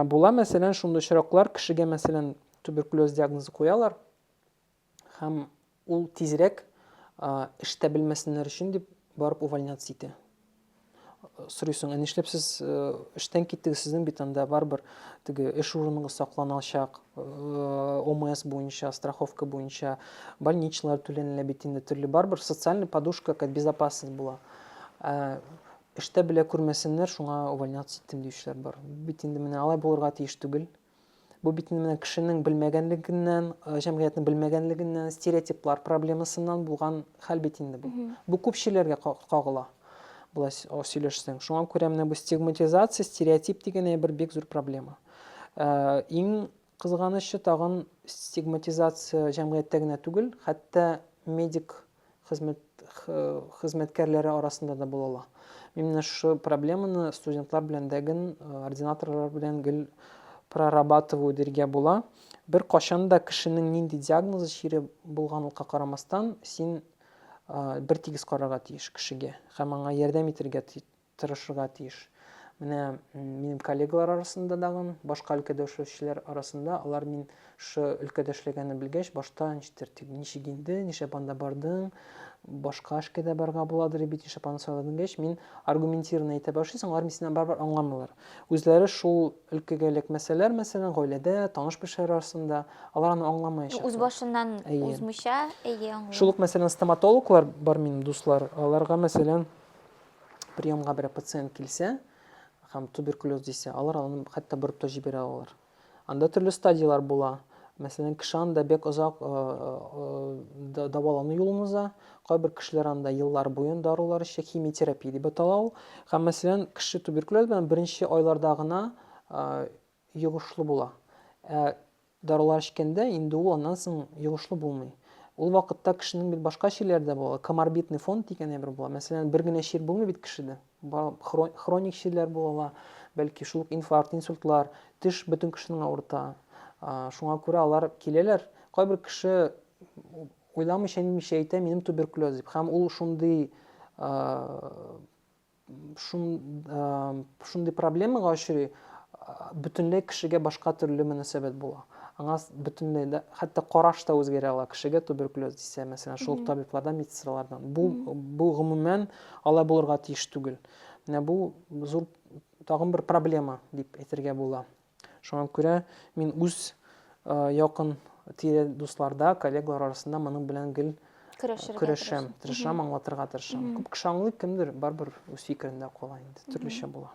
Була, мәсәлән, шундый очраклар, кешегә, мәсәлән, туберкулез диагнозы куялар, һәм ул тизрәк эштә белмәсеннәр өчен дип барып увольняться итә. сұрайсың, не эшләп сез эштән киттегез, сезнең бит анда барбер теге эш урыныгыз сакланалачак, ОМС буенча, страховка буенча, больничныйлар түләнелә бит инде, төрле барбер социальный подушка, как безопасность була. Эштә белә күрмәсеннәр, шуңа увольняться иттем диючеләр бар. Бит инде менә алай булырга тиеш түгел. Бу бит инде менә кешенең белмәгәнлегеннән, җәмгыятьнең белмәгәнлегеннән, стереотиплар проблемасыннан булган хәл бит инде бу. Бу күпчеләргә кагыла. Булай сөйләшсәң. Шуңа күрә менә бу стигматизация, стереотип дигән бер бик зур проблема. Иң кызганычы тагын стигматизация җәмгыятьтә генә түгел, хәтта медик хезмәткәрләре арасында да була. Именно шу проблеманы студентлар белән дәген, ординаторлар белән гел прорабатываю диргә була. Бер кашан да кешенең нинди диагнозы чире булганлыкка карамастан, син бер тигез карарга тиеш кешегә һәм аңа ярдәм итәргә тырышырга тиеш. Менә минем коллегалар арасында дагы, башка өлкәдә эшләүчеләр арасында, алар мин шу өлкәдә эшләгәнне белгәч, башта ничек инде, нишләп анда бардың, башка эшкә дә барырга буладыр бит, нишләп аны сайладың дигәч, мин аргументированно әйтә башлыйм, алар миннән барыбер аңламыйлар. Үзләре шул өлкәгә эләкмәсәләр, мәсәлән, гаиләдә, таныш-белешләр арасында, алар аны аңламаячак. Үз башыннан узмыйча, аңлый. Шул ук, мәсәлән, стоматологлар бар минем дуслар, аларга, мәсәлән, приемга бер пациент килсә, һәм туберкулез дисә, алар аны хәтта борып та җибәрә алалар. Анда төрле стадиялар була. Мәсәлән, кеше анда бик озак дәвалану юлын уза, кайбер кешеләр анда еллар буен дарулар эчә, химиотерапия дип атала ул. Һәм мәсәлән, кеше туберкулез белән беренче айларда гына йогышлы була. Дарулар эчкәндә инде ул аннан соң йогышлы булмый. Ул вакытта кешенең бит башка чирләр дә була, коморбидный фонд дигән бер була. Мәсәлән, бер генә чир булмый бит кешедә. Хроник чирләр була, бәлки шул инфаркт, инсультлар, теш бөтен кешенең авырта. Шуңа күрә алар киләләр. Кайбер кеше уйламыйча нимичә әйтә, минем туберкулез дип. Һәм ул шундый проблемага очрый, бөтенләй кешегә башка төрле мөнәсәбәт була. Аңа бөтенләй хәтта караш та үзгәрә ала кешегә туберкулез дисә, мәсәлән, шул табиблардан, медсестралардан. Бу гомумән алай булырга тиеш түгел. Менә бу зур тагын бер проблема дип әйтергә була. Шуңа күрә мин үз якын тирә дусларда, коллегалар арасында моның белән гел көрәшәм, тырышам, аңлатырга тырышам. Күп кеше аңлый, кемдер барбер үз фикерендә кала инде, төрлечә була.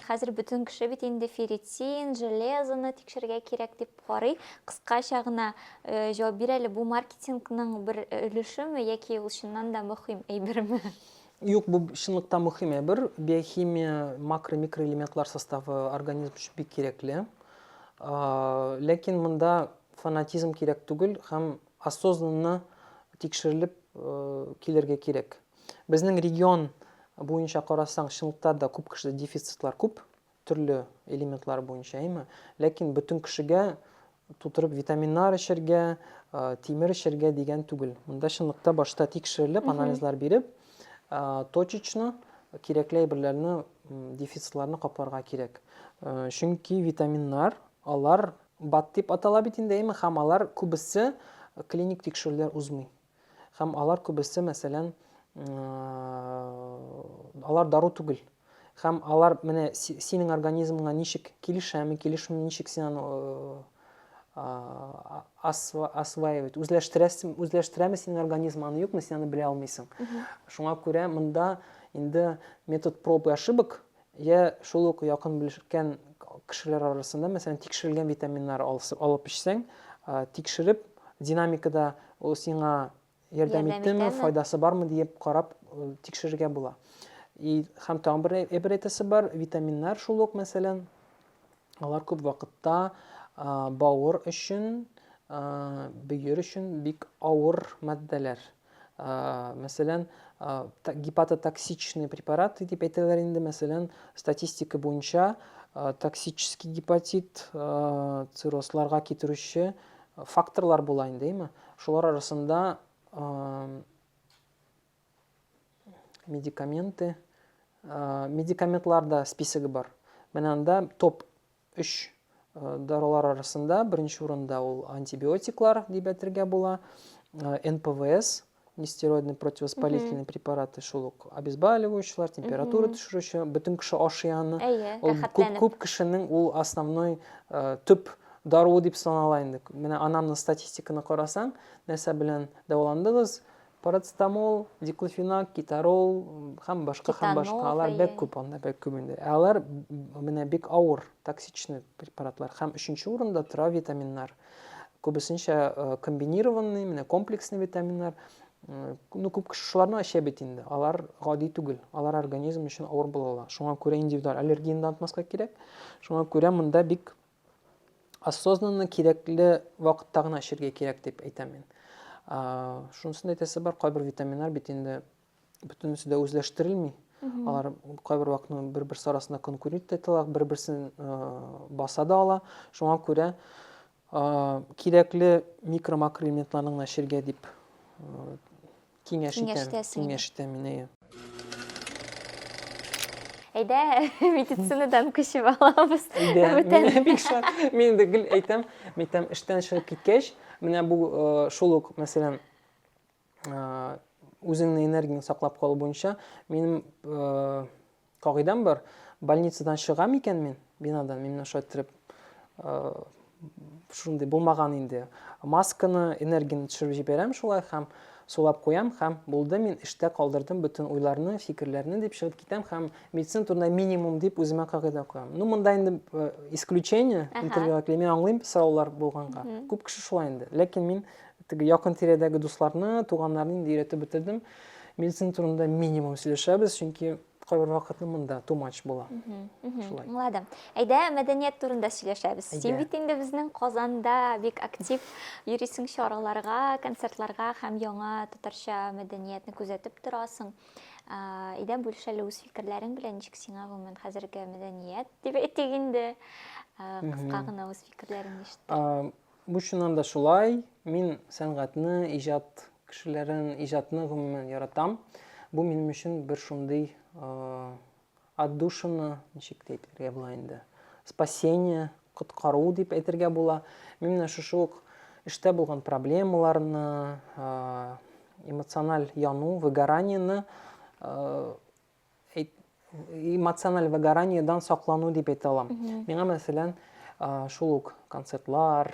Хәзер бөтен кеше бит инде ферритин, железоны тикшергә кирәк дип карый. Кыскача гына җавап бир әле, бу маркетингның бер өлешеме яки ул чыннан да мөһим әйберме? Юк, бу чынлыкта мөһим әйбер. Биохимия, макро-микроэлементлар составы организм өчен бик кирәкле. Ләкин монда фанатизм кирәк түгел һәм осознанно тикшерелеп килергә кирәк. Безнең регион буенча карасаң, чынлыкта да күп кешедә дефицитлар күп, төрле элементлар буенча, әйме? Ләкин бөтен кешегә тутырып витаминнар эчәргә, тимер эчәргә дигән түгел. Монда чынлыкта башта тикшерелеп, анализлар биреп, точечно кирәкле әйберләрне, дефицитларны капларга кирәк. Чөнки витаминнар, алар бат дип атала бит инде, әйме? Һәм алар күбесе клиник тикшерүләр узмый. Һәм алар күбесе, мәсәлән, алар дару түгел. Һәм алар менә синең организмыңа ничек килешәме, килешми, ничек син аны осваивать, үзләштерәме синең организм, аны юкмы, син аны белә алмыйсың. Шуңа күрә монда инде метод проб и ошибок, я шул ук якын белешкән кешеләр арасында, мәсәлән, тикшерелгән витаминнар алып эчсәң, тикшереп, динамикада ул сиңа ярдәм иттеме, файдасы бармы дип карап тикшерергә була. Һәм тагын бер әйтәсе бар, витаминнар шул ук, мәсәлән, алар күп вакытта бауыр өчен, бөер өчен бик авыр матдәләр. Мәсәлән, гепатотоксичный препараты дип әйтәләр инде, мәсәлән, статистика буенча токсический гепатит, циррозларга китерүче факторлар була инде, әйме? Шулар арасында медикаментларда списогы бар. Менә анда топ 3 дарулар арасында беренче урында ул антибиотиклар дип әйтергә була, НПВС, нестероидный противовоспалительный препараты, шул ук обезболивающийлар, температура төшерүчү, бүтүн киши ашыяны. Әйе, Ул рәхәтләнеп. күп кешенең ул основной төп даруы дип санала инде. Менә анамның статистиканы карасаң, нәрсә белән дәваландыгыз? Парацетамол, диклофенак, кетарол һәм башка Кетанол, алар әйе. бик күп анда, бик күп инде. Алар менә бик авыр, токсичный препаратлар. Һәм өченче урында тора витаминнар. Күбесенчә комбинированный, менә комплексный витаминнар. Ну, күп кеше шуларны эчә бит инде. Алар гади түгел. Алар организм өчен авыр булалар. Шуңа күрә индивидуаль аллергияны антмаска кирәк. Шуңа күрә монда бик осознанно кирәкле вакытта гына эчәргә кирәк дип әйтәм мин. Шунысын әйтәсе бар, кайбер витаминнар бит инде бөтенесе дә үзләштерелми. Алар кайбер вакытны бер-берсе арасында конкурент итәләр, бер-берсен баса да ала. Шуңа күрә кирәкле микро-макроэлементларны эчәргә дип киңәш итәм мин. Әйдә, медицинадан күчеп алабыз. Мин инде гел әйтәм, эштән чыгып киткәч, менә бу шул ук, мәсәлән, үзеңнең энергияңне саклап калу буенча, минем кагыйдам бар. Больницадан чыгам икән мин, бинадан, мине шайтырып, шундый булмаган инде. Масканы, энергияны төшереп җибәрәм шулай һәм сулап куям һәм булды, мин эштә калдырдым бөтен уйларны, фикерләрне дип чыгып китәм һәм медицина турында минимум дип үземә кагыйда куям. Ну, монда инде исключение, интервьюга мин аңлыйм, сораулар булганга. Күп кеше шулай инде. Ләкин мин теге якын тирәдәге дусларны, туганнарны инде өйрәтеп бетердем. Медицина турында минимум сөйләшәбез, чөнки кайбер вакытны монда too much була. Шулай. Ладно. Әйдә, мәдәният турында сөйләшәбез. Син бит инде безнең Казанда бик актив йөрисең чараларга, концертларга һәм яңа татарча мәдәниятне күзәтеп торасың. Әйдә, бүлешәле үз фикерләрең белән, ничек сиңа гомумән хәзерге мәдәният дип әйтик инде. Кыска гына үз фикерләреңне ишетәм. Бу чыннан да шулай. Мин сәнгатьне, иҗат кешеләрен, иҗатны гомумән яратам. Бу минем өчен бер шундый отдушина, ничек әйтергә була инде, спасение, коткару дип әйтергә була. Мин менә шушы ук эштә булган проблемаларны, эмоциональ яну, выгораниены, эмоциональ выгораниедан саклану дип әйтә алам. Миңа мәсәлән, шул ук концертлар,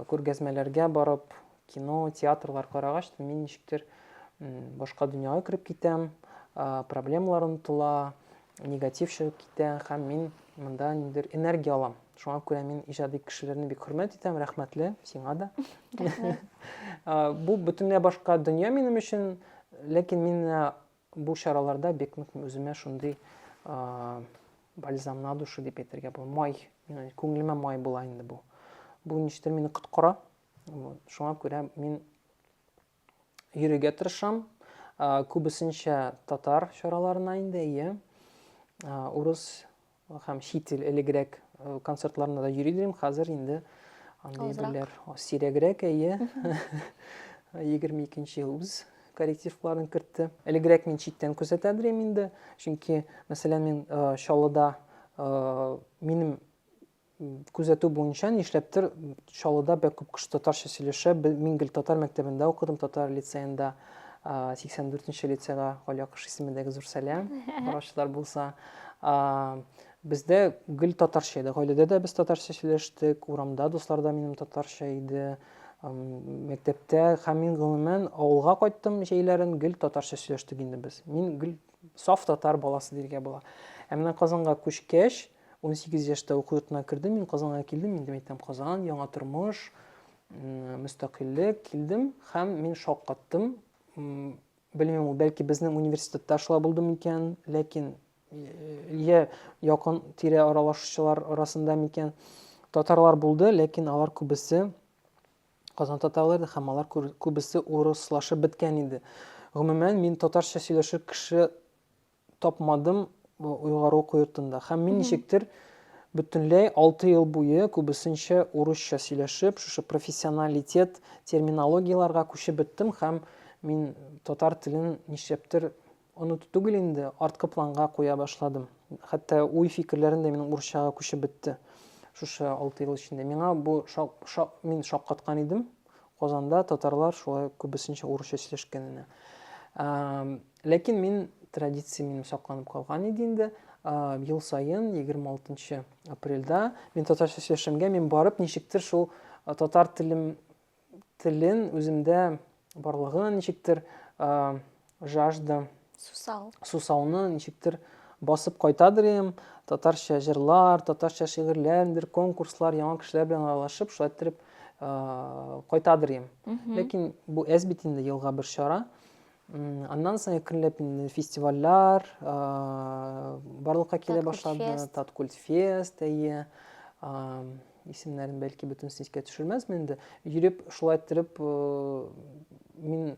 күргәзмәләргә барып, кино, театрлар карагач, мин ничектер башка дөньяга кирип китәм, проблемалар онытыла, негатив чыгып китә һәм мин монда ниндидер энергия алам. Шуңа күрә мин иҗади кешеләрне бик хөрмәт итәм, рәхмәтле, сиңа да. Бу бөтенләй башка дөнья минем өчен, ләкин мин бу чараларда бик нык үземә шундый бальзам на душу дип әйтергә була. Май, күңелемә май була инде бу. Бу ничектер мине коткара. Шуңа күрә мин йөрергә тырышам. Күбесенчә татар чараларына инде, урыс һәм чит ил элегрәк концертларына да йөридем. Хәзер инде андый беләр сирәгрәк, 22нче ел үз коррективларын кертте. Элегрәк мин читтән күзәтәдем инде, чөнки мәсәлән мин Чаллыда минем күзәтү буенча нишләптер Чаллыда бик күп кеше татарча сөйләшә. Мин гел татар мәктәбендә укыдым, татар лицейында. 84нче лицейга Галиакыш исемендәге зур сәлам, караучылар булса. Бездә гел татарча иде. Гаиләдә дә без татарча сөйләштек, урамда дусларда минем татарча иде. Мәктәптә һәм мин гомумән авылга кайттым җәйләрен гел татарча сөйләштек инде без. Мин гел саф татар баласы диргә була. Менә Казанга күчкәч, 18 яшьтә уку йортына кирдем, мин Казанга килдем, инде әйтәм, Казан, яңа тормыш, мөстәкыйльлек, килдем һәм мин шаккаттым. Белмим, бәлки безнең университетта шулай булды микән, ләкин якын тирә аралашучылар арасында микән татарлар булды, ләкин алар күбесе Казан татарлары һәм алар күбесе урыслашып беткән иде. Гомумән мин татарча сөйләшер кеше тапмадым Уйгыр уку йортында. Һәм мин ничектер бөтенләй 6 ел буе күбесенчә урысча сөйләшеп, шушы профессионалитет, терминологияларга күчеп беттем һәм мин татар телен нишләптер оныту түгел инде, арткы планга куя башладым. Хәтта уй фикерләрем дә минем урысчага күчеп бетте. Шушы 6 ел эчендә. Миңа бу мин шаккаткан идем, Казанда татарлар шулай күбесенчә урысча сөйләшкән. Ләкин мин традиция минем сакланып калган иде инде. Ел сайын 26 апрельдә мин татарча сөйләшәмгә мин барып ничектер шул татар телен үземдә барлыгын ничектер жажда сусауны ничектер басып кайтадыр идем. Татарча җырлар, татарча шигырьләр, конкурслар, яңа кешеләр белән аралашып, шулай итеп кайтадыр идем. Ләкин бу әз бит инде елга бер чара. Аннан соң әкренләп инде фестивальләр барлыкка килә башлады. Таткультфест, исемнәрен бәлки бөтенсен искә төшермәсмен инде. Йөреп шулай итеп мин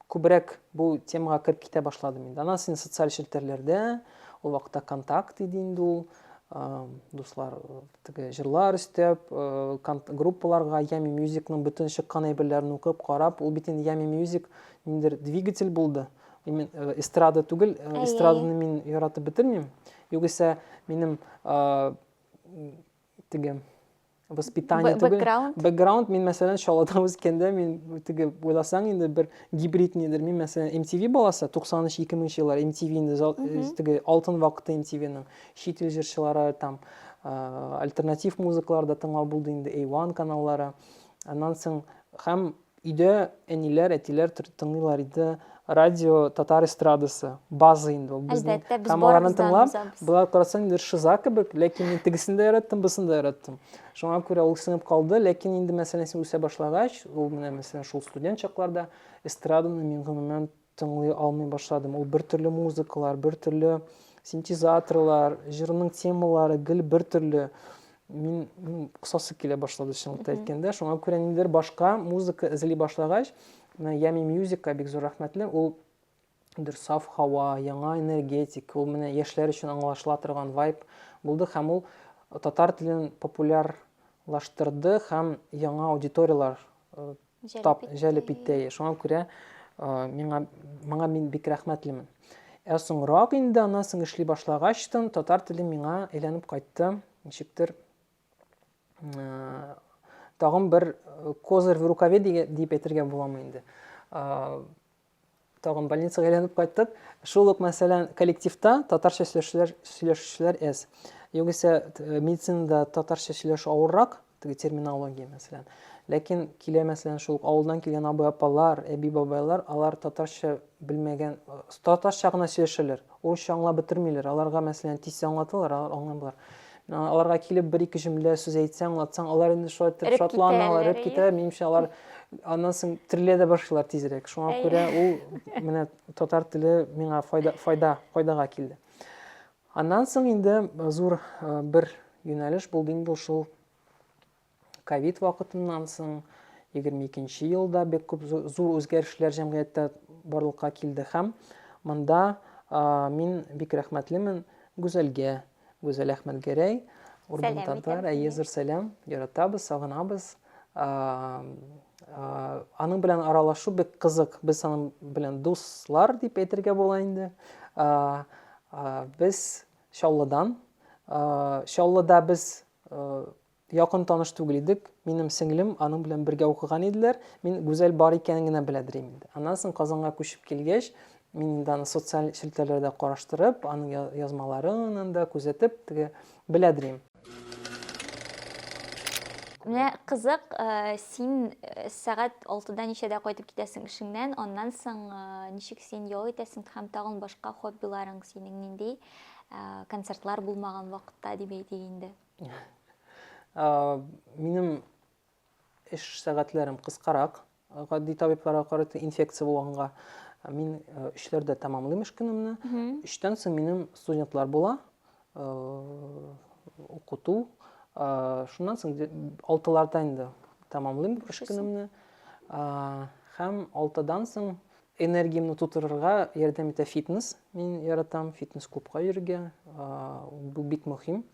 күбрәк бу темага кирип китә башладым инде. Аннан соң социаль челтәрләрдә, ул вакытта контакт иде инде ул. Дуслар җырлар өстәп, группаларга Yummy Musicның бөтен чыккан әйберләрен укып, карап, ул бит инде Yummy Music ниндер двигатель булды. Эстрада түгел, эстраданы мин яратып бетермим. Югыйсә минем воспитание түгел. Бэкграунд мин мәсәлән Шалада үскәндә мин уйласаң инде бер гибрид нидер. Мин мәсәлән MTV баласы 93-2000 еллар MTV инде алтын вакыты MTV-ның чит ил җырчылары там альтернатив музыкаларда тыңлау булды инде A1 каналлары. Аннан соң һәм өйдә әниләр, әтиләр тыңлыйлар иде. Радио татар эстрадасы база инде ул безнең. Һәм аларны тыңлап, булар карасаң инде шиза кебек, ләкин мин тегесен дә яраттым, бусын да яраттым. Шуңа күрә ул сынып калды, ләкин инде мәсәлән син үсә башлагач, ул менә мәсәлән шул студент чакларда эстраданы мин гомумән тыңлый алмый башладым. Ул бер төрле музыкалар, бер төрле синтезаторлар, җырның темалары гел бер төрле. Мин кысасы килә башлады чынлыкта әйткәндә. Шуңа күрә ниндидер башка музыка эзли башлагач, Yummy Music бик зур рәхмәтле. Ул саф һава, яңа энергетик, ул менә яшьләр өчен аңлашыла торган вайб булды һәм ул татар телен популярлаштырды һәм яңа аудиториялар җәлеп итте. Шуңа күрә моңа мин бик рәхмәтлемен. Соңрак инде аннан соң эшли башлагачтын татар теле миңа әйләнеп кайтты. Ничектер тагын бер козырь в рукаве дип әйтергә буламы инде. Тагын больницага әйләнеп кайттык. Шул ук мәсәлән коллективта татарча сөйләшүчеләр әз. Югыйсә медицинада татарча сөйләшү авыррак, терминология мәсәлән. Ләкин килә мәсәлән шул авылдан килгән абый-апалар, әби-бабайлар, алар татарча белмәгән, татарча гына сөйләшәләр. Урысча аңлап бетермиләр. Аларга мәсәлән тиз аңлаталар, аңламыйлар. Аларга килеп бер-ике җөмлә сүз әйтсәң, аңлатсаң, алар инде шулай итеп шатланалар, реп китә. Минемчә алар аннан соң терлә дә башлыйлар тизрәк. Шуңа күрә ул менә татар теле миңа файдага килде. Аннан соң инде зур бер юнәлеш булды инде шул ковид вакытыннан соң 22 елда бик күп зур үзгәрешләр җәмгыятьтә барлыкка килде һәм монда мин бик рәхмәтлемен Гүзәлгә. Гүзәл Әхмәтгәрәй, Урман татар, зур сәлам, яратабыз, сагынабыз. Аның белән аралашу бик кызык. Без аның белән дуслар дип әйтергә була инде. Без Чаллыдан. Чаллыда без якын таныш түгел идек. Минем сеңлем аның белән бергә укыган иделәр. Мин Гүзәл бар икәнен генә беләдер инде. Аннан соң Казанга күчеп килгәч, мин аны социаль челтәрләрдә караштырып, аның язмаларын да күзәтеп, беләдер. Менә кызык, син сәгать 6-да ничәдә кайтып китәсең эшеңнән, аннан соң ничек син ял итәсең һәм тагын башка хоббиларың синең нинди концертлар булмаган вакытта дип әйтик инде. Минем эш сәгатьләрем кыскарак. Гади табибларга карата инфекция булганга мин 3-ләрдә тәмамлыйм эш көнемне. 3-тән соң минем студентлар була. Укыту. Шуннан соң 6-ларда инде тәмамлыйм эш көнемне. Һәм 6-дан соң энергиямны тутырырга ярдәм итә фитнес. Мин яратам фитнес-клубка йөрергә. Бу бик мөһим.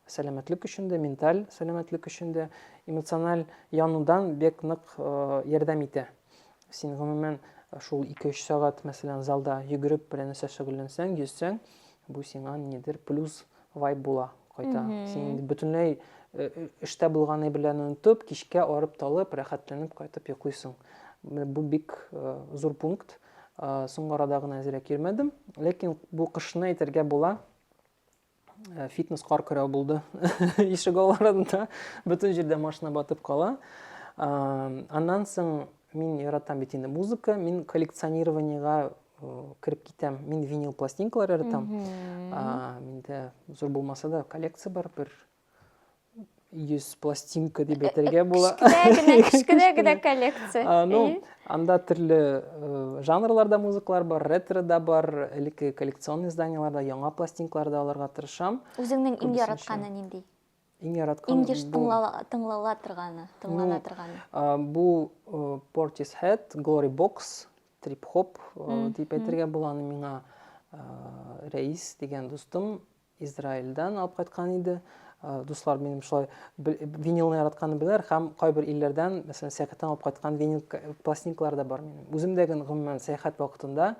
Сәламәтлек өчен дә, менталь сәламәтлек өчен дә, эмоциональ янудан бик нык ярдәм итә. Син гомумән шул 2-3 сәгать мәсәлән залда йөгереп белән шөгыльләнсәң, йөзсәң, бу сиңа нидер плюс вайб була. кайта. Син бөтенләй эштә булганы белән унтып, кичкә арып талып, рәхәтләнеп кайтып йоклыйсың. Бу бик зур пункт. Соңгы арада гына әзрәк йөрмәдем, ләкин бу кышны әйтергә була. Фитнес кар көрәү булды. Ишек аларында бөтен җирдә машина батып кала. Аннан соң мин яратам бит инде музыка, мин коллекционированиегә кіріп китәм. Мин винил пластинкалар яратам. Миндә зур булмаса да коллекция бар, бер 100 пластинка дип әйтергә була. Кечкенә генә коллекция. Анда төрле жанрларда музыкалар бар, ретро да бар, элекке коллекционный изданияларда, яңа пластинкалар да алырга тырышам. Үзеңнең иң яратканы нинди? Иң яраткан Иң еш тыңлана торганы. Бу Portishead, Glory Box, Trip Hop дип әйтергә була. Аны миңа Рәис дигән дустым Израильдән алып кайткан иде. Дуслар минем шулай винилны яратканны беләр һәм кайбер илләрдән, мәсәлән, сәяхәттән алып кайткан винил пластинкалар да бар минем. Үзем дә гомумән сәяхәт вакытында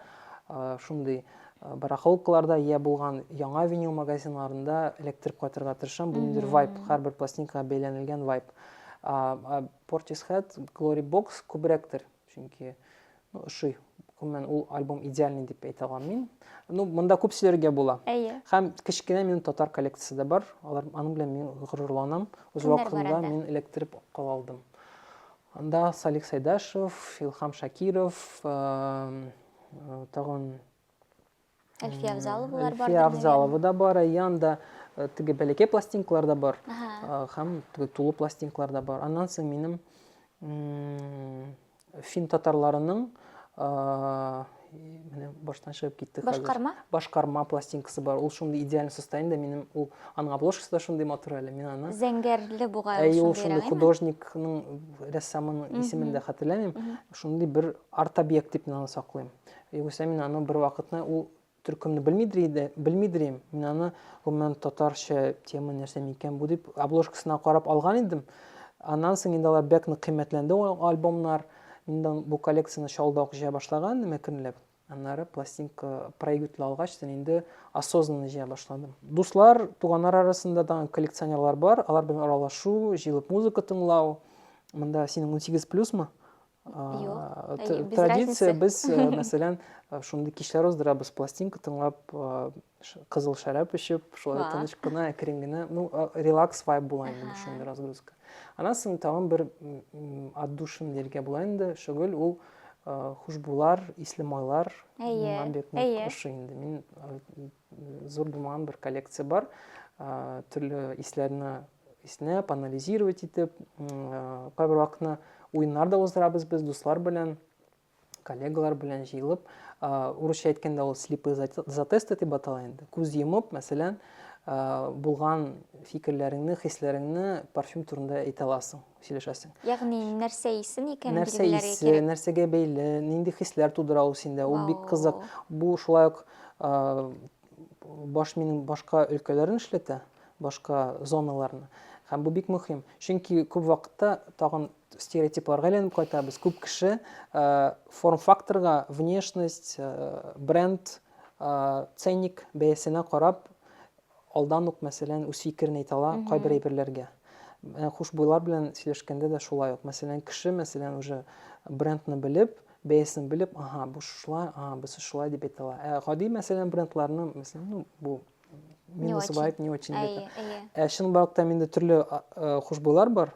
шундый барахолкаларда я булган яңа винил магазиннарында электрип кайтырга тырышам. Бу ниндидер вайб, һәрбер пластинкага бәйләнелгән вайб. Portishead, Glory Box күбрәктер, чөнки ошый гомумән ул альбом идеальный дип әйтә алам мин. Монда күп сөйләргә була. Һәм кечкенә минем татар коллекциясе дә бар. Аның белән мин горурланам. Үз вакытында мин электрип кала алдым. Анда Салих Сайдашев, Илхам Шакиров, тагын Әлфия Авзаловалар бар. Әлфия Авзалова да бар. Янда теге бәләкәй пластинкалар да бар. Һәм теге тулы пластинкалар да бар. Аннан соң минем фин татарларының менә баштан чыгып китте хәзер. Башкарма пластинкасы бар. Ул шундый идеальный состояниедә минем ул аның обложкасы да шундый матур әле. Мин аны зәңгәрле бугай шундый художникның, рәссамның исемен дә хәтерләмим. Шундый бер арт-объект дип аны саклыйм. Югыйсә мин аны бер вакытны ул төркемне белмидер. Мин аны гомумән татарча тема нәрсә микән бу дип обложкасына карап алган идем. Аннан соң инде алар бик нык кыйммәтләнде альбомнар. Миндән бу коллекцияны шалда ук җыя башлаган, нимә көнләп. Аннары пластинка проигрыватель алгач, инде осознанно җыя башладым. Дуслар, туганнар арасында да коллекционерлар бар. Алар белән аралашу, җыелып музыка тыңлау. Монда синең 18+мы? Традиция без, мәсәлән, шундый кичләр уздырабыз, пластинка тыңлап, кызыл шәраб эчеп, шулай тыныч кына, әкрен генә, релакс вайб була инде шундый разгрузка. Аннан соң тагын бер отдушин дәргә була инде, шөгыль ул хушбулар, исле майлар. Ошый инде. Мин зур булмаган бер коллекция бар. Төрле исләрне иснәп, анализировать итеп, кайбер вакытны уеннар да уздырабыз без дуслар белән, коллегалар белән җыелып. Урысча әйткәндә ул слепые затесты дип атала инде. Күз йомып, мәсәлән, булган фикерләреңне, хисләреңне парфюм турында әйтә аласың, сөйләшәсең. Ягъни нәрсә исен икән билгеләргә кирәк. Нәрсәгә бәйле, нинди хисләр тудыра ул синдә. Ул бик кызык. Бу шулай ук минем башка өлкәләрен эшләтә, башка зоналарны. Һәм бу бик мөһим. Чөнки күп вакытта тагын стереотипларга әйләнеп кайтабыз. Күп кеше форм-факторга, внешность, бренд, ценник бәясенә карап алдан ук, мәсәлән, үз фикерен әйтә ала кайбер әйберләргә. Хушбуйлар белән сөйләшкәндә дә шулай ук. Мәсәлән, кеше, мәсәлән, уже брендны белеп, бәясен белеп, бу шулай, без шулай дип әйтә ала. Гади, мәсәлән, брендларны, мәсәлән, бу минусы бает не очень дип. Чынбарлыкта миндә төрле хушбуйлар бар.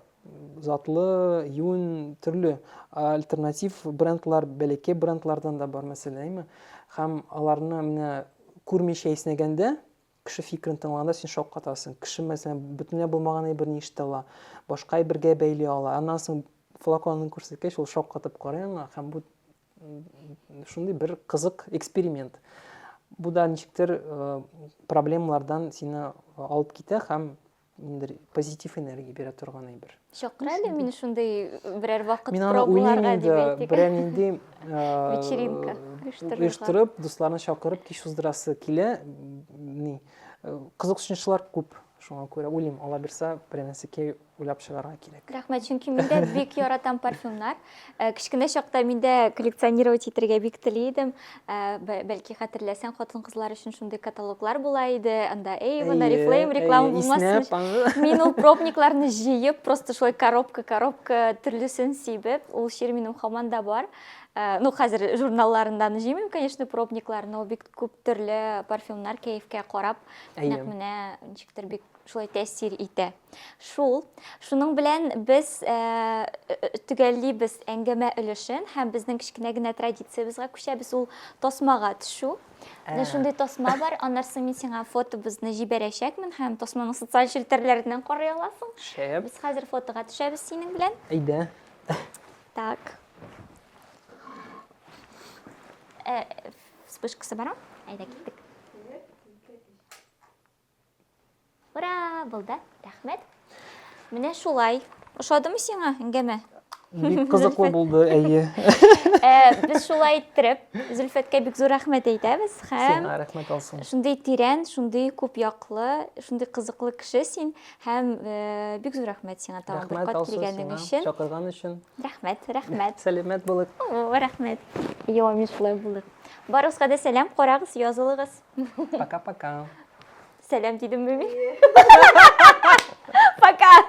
Затлы, юн, төрле альтернатив брендлар, бәләкәй брендлардан да бар, мәсәлән, һәм аларны менә күрмичә иснәгәндә кеше фикерен тыңлаганда син шок катасың. Кеше, мәсәлән, бөтенләй булмаган әйберне ишетә ала, башка әйбергә бәйли ала. Аннан соң флаконын күрсәткәч, ул шок катып карый аңа, һәм бу шундый бер кызык эксперимент. Бу да ничектер проблемалардан сине алып китә һәм позитив энергия бирә торган әйбер. Шакырәле мин шундый берәр вакыт пробаларга дип әйтик. Берәр нинди вечеринка оештырып, дусларны чакырып, кич уздырасы килә. Кызыксынучылар күп Шуңа күрә уйлыйм, ала бирсә, пренесикей уйлап чыгарга кирәк. Рәхмәт, чөнки миндә бик яратам парфюмнар. Кечкенә чакта миндә коллекционировать итәргә бик тели идем. Бәлки хәтерләсәң, хатын-кызлар өчен шундый каталоглар була иде. Анда Avon, Oriflame реклама булмасын өчен. Мин ул пробникларны җыеп, просто шулай коробка төрлесен сибеп, ул чир минем һаман да бар. Ну, хәзер журналларындан җыймыйм, конечно, пробникларны, ул бик күп төрле парфюмнар кәефкә карап, нәкъ менә ничектер бик шулай тәэсир итә. Шуның белән без төгәллибез әңгәмә өлешен һәм безнең кечкенә генә традициябезгә күчәбез, ул тасмага төшү. Шундый тасма бар, аннарсы мин сиңа фотобызны җибәрәчәкмен һәм тасманың социаль челтәрләреннән карый аласың. Шәп. Без хәзер фотога төшәбез синең белән. Әйдә. Так. Вспышкасы бармы? Әйдә киттек. Ура, булды. Рәхмәт. Менә шулай. Ошадымы сиңа әңгәмә? Бик кызыклы булды, әйе. Без шулай иттереп, Зөлфәткә бик зур рәхмәт әйтәбез һәм Сиңа рәхмәт алсын. шундый тирән, шундый күп яклы, шундый кызыклы кеше син һәм бик зур рәхмәт сиңа тагын бер кат килгәнең өчен. Чакырган өчен. Рәхмәт. Сәламәт булык. Рәхмәт. Мин шулай булыр. Барыгызга да сәлам, карагыз, язылыгыз. Пока-пока. Сәлам дидемме мин? Пока.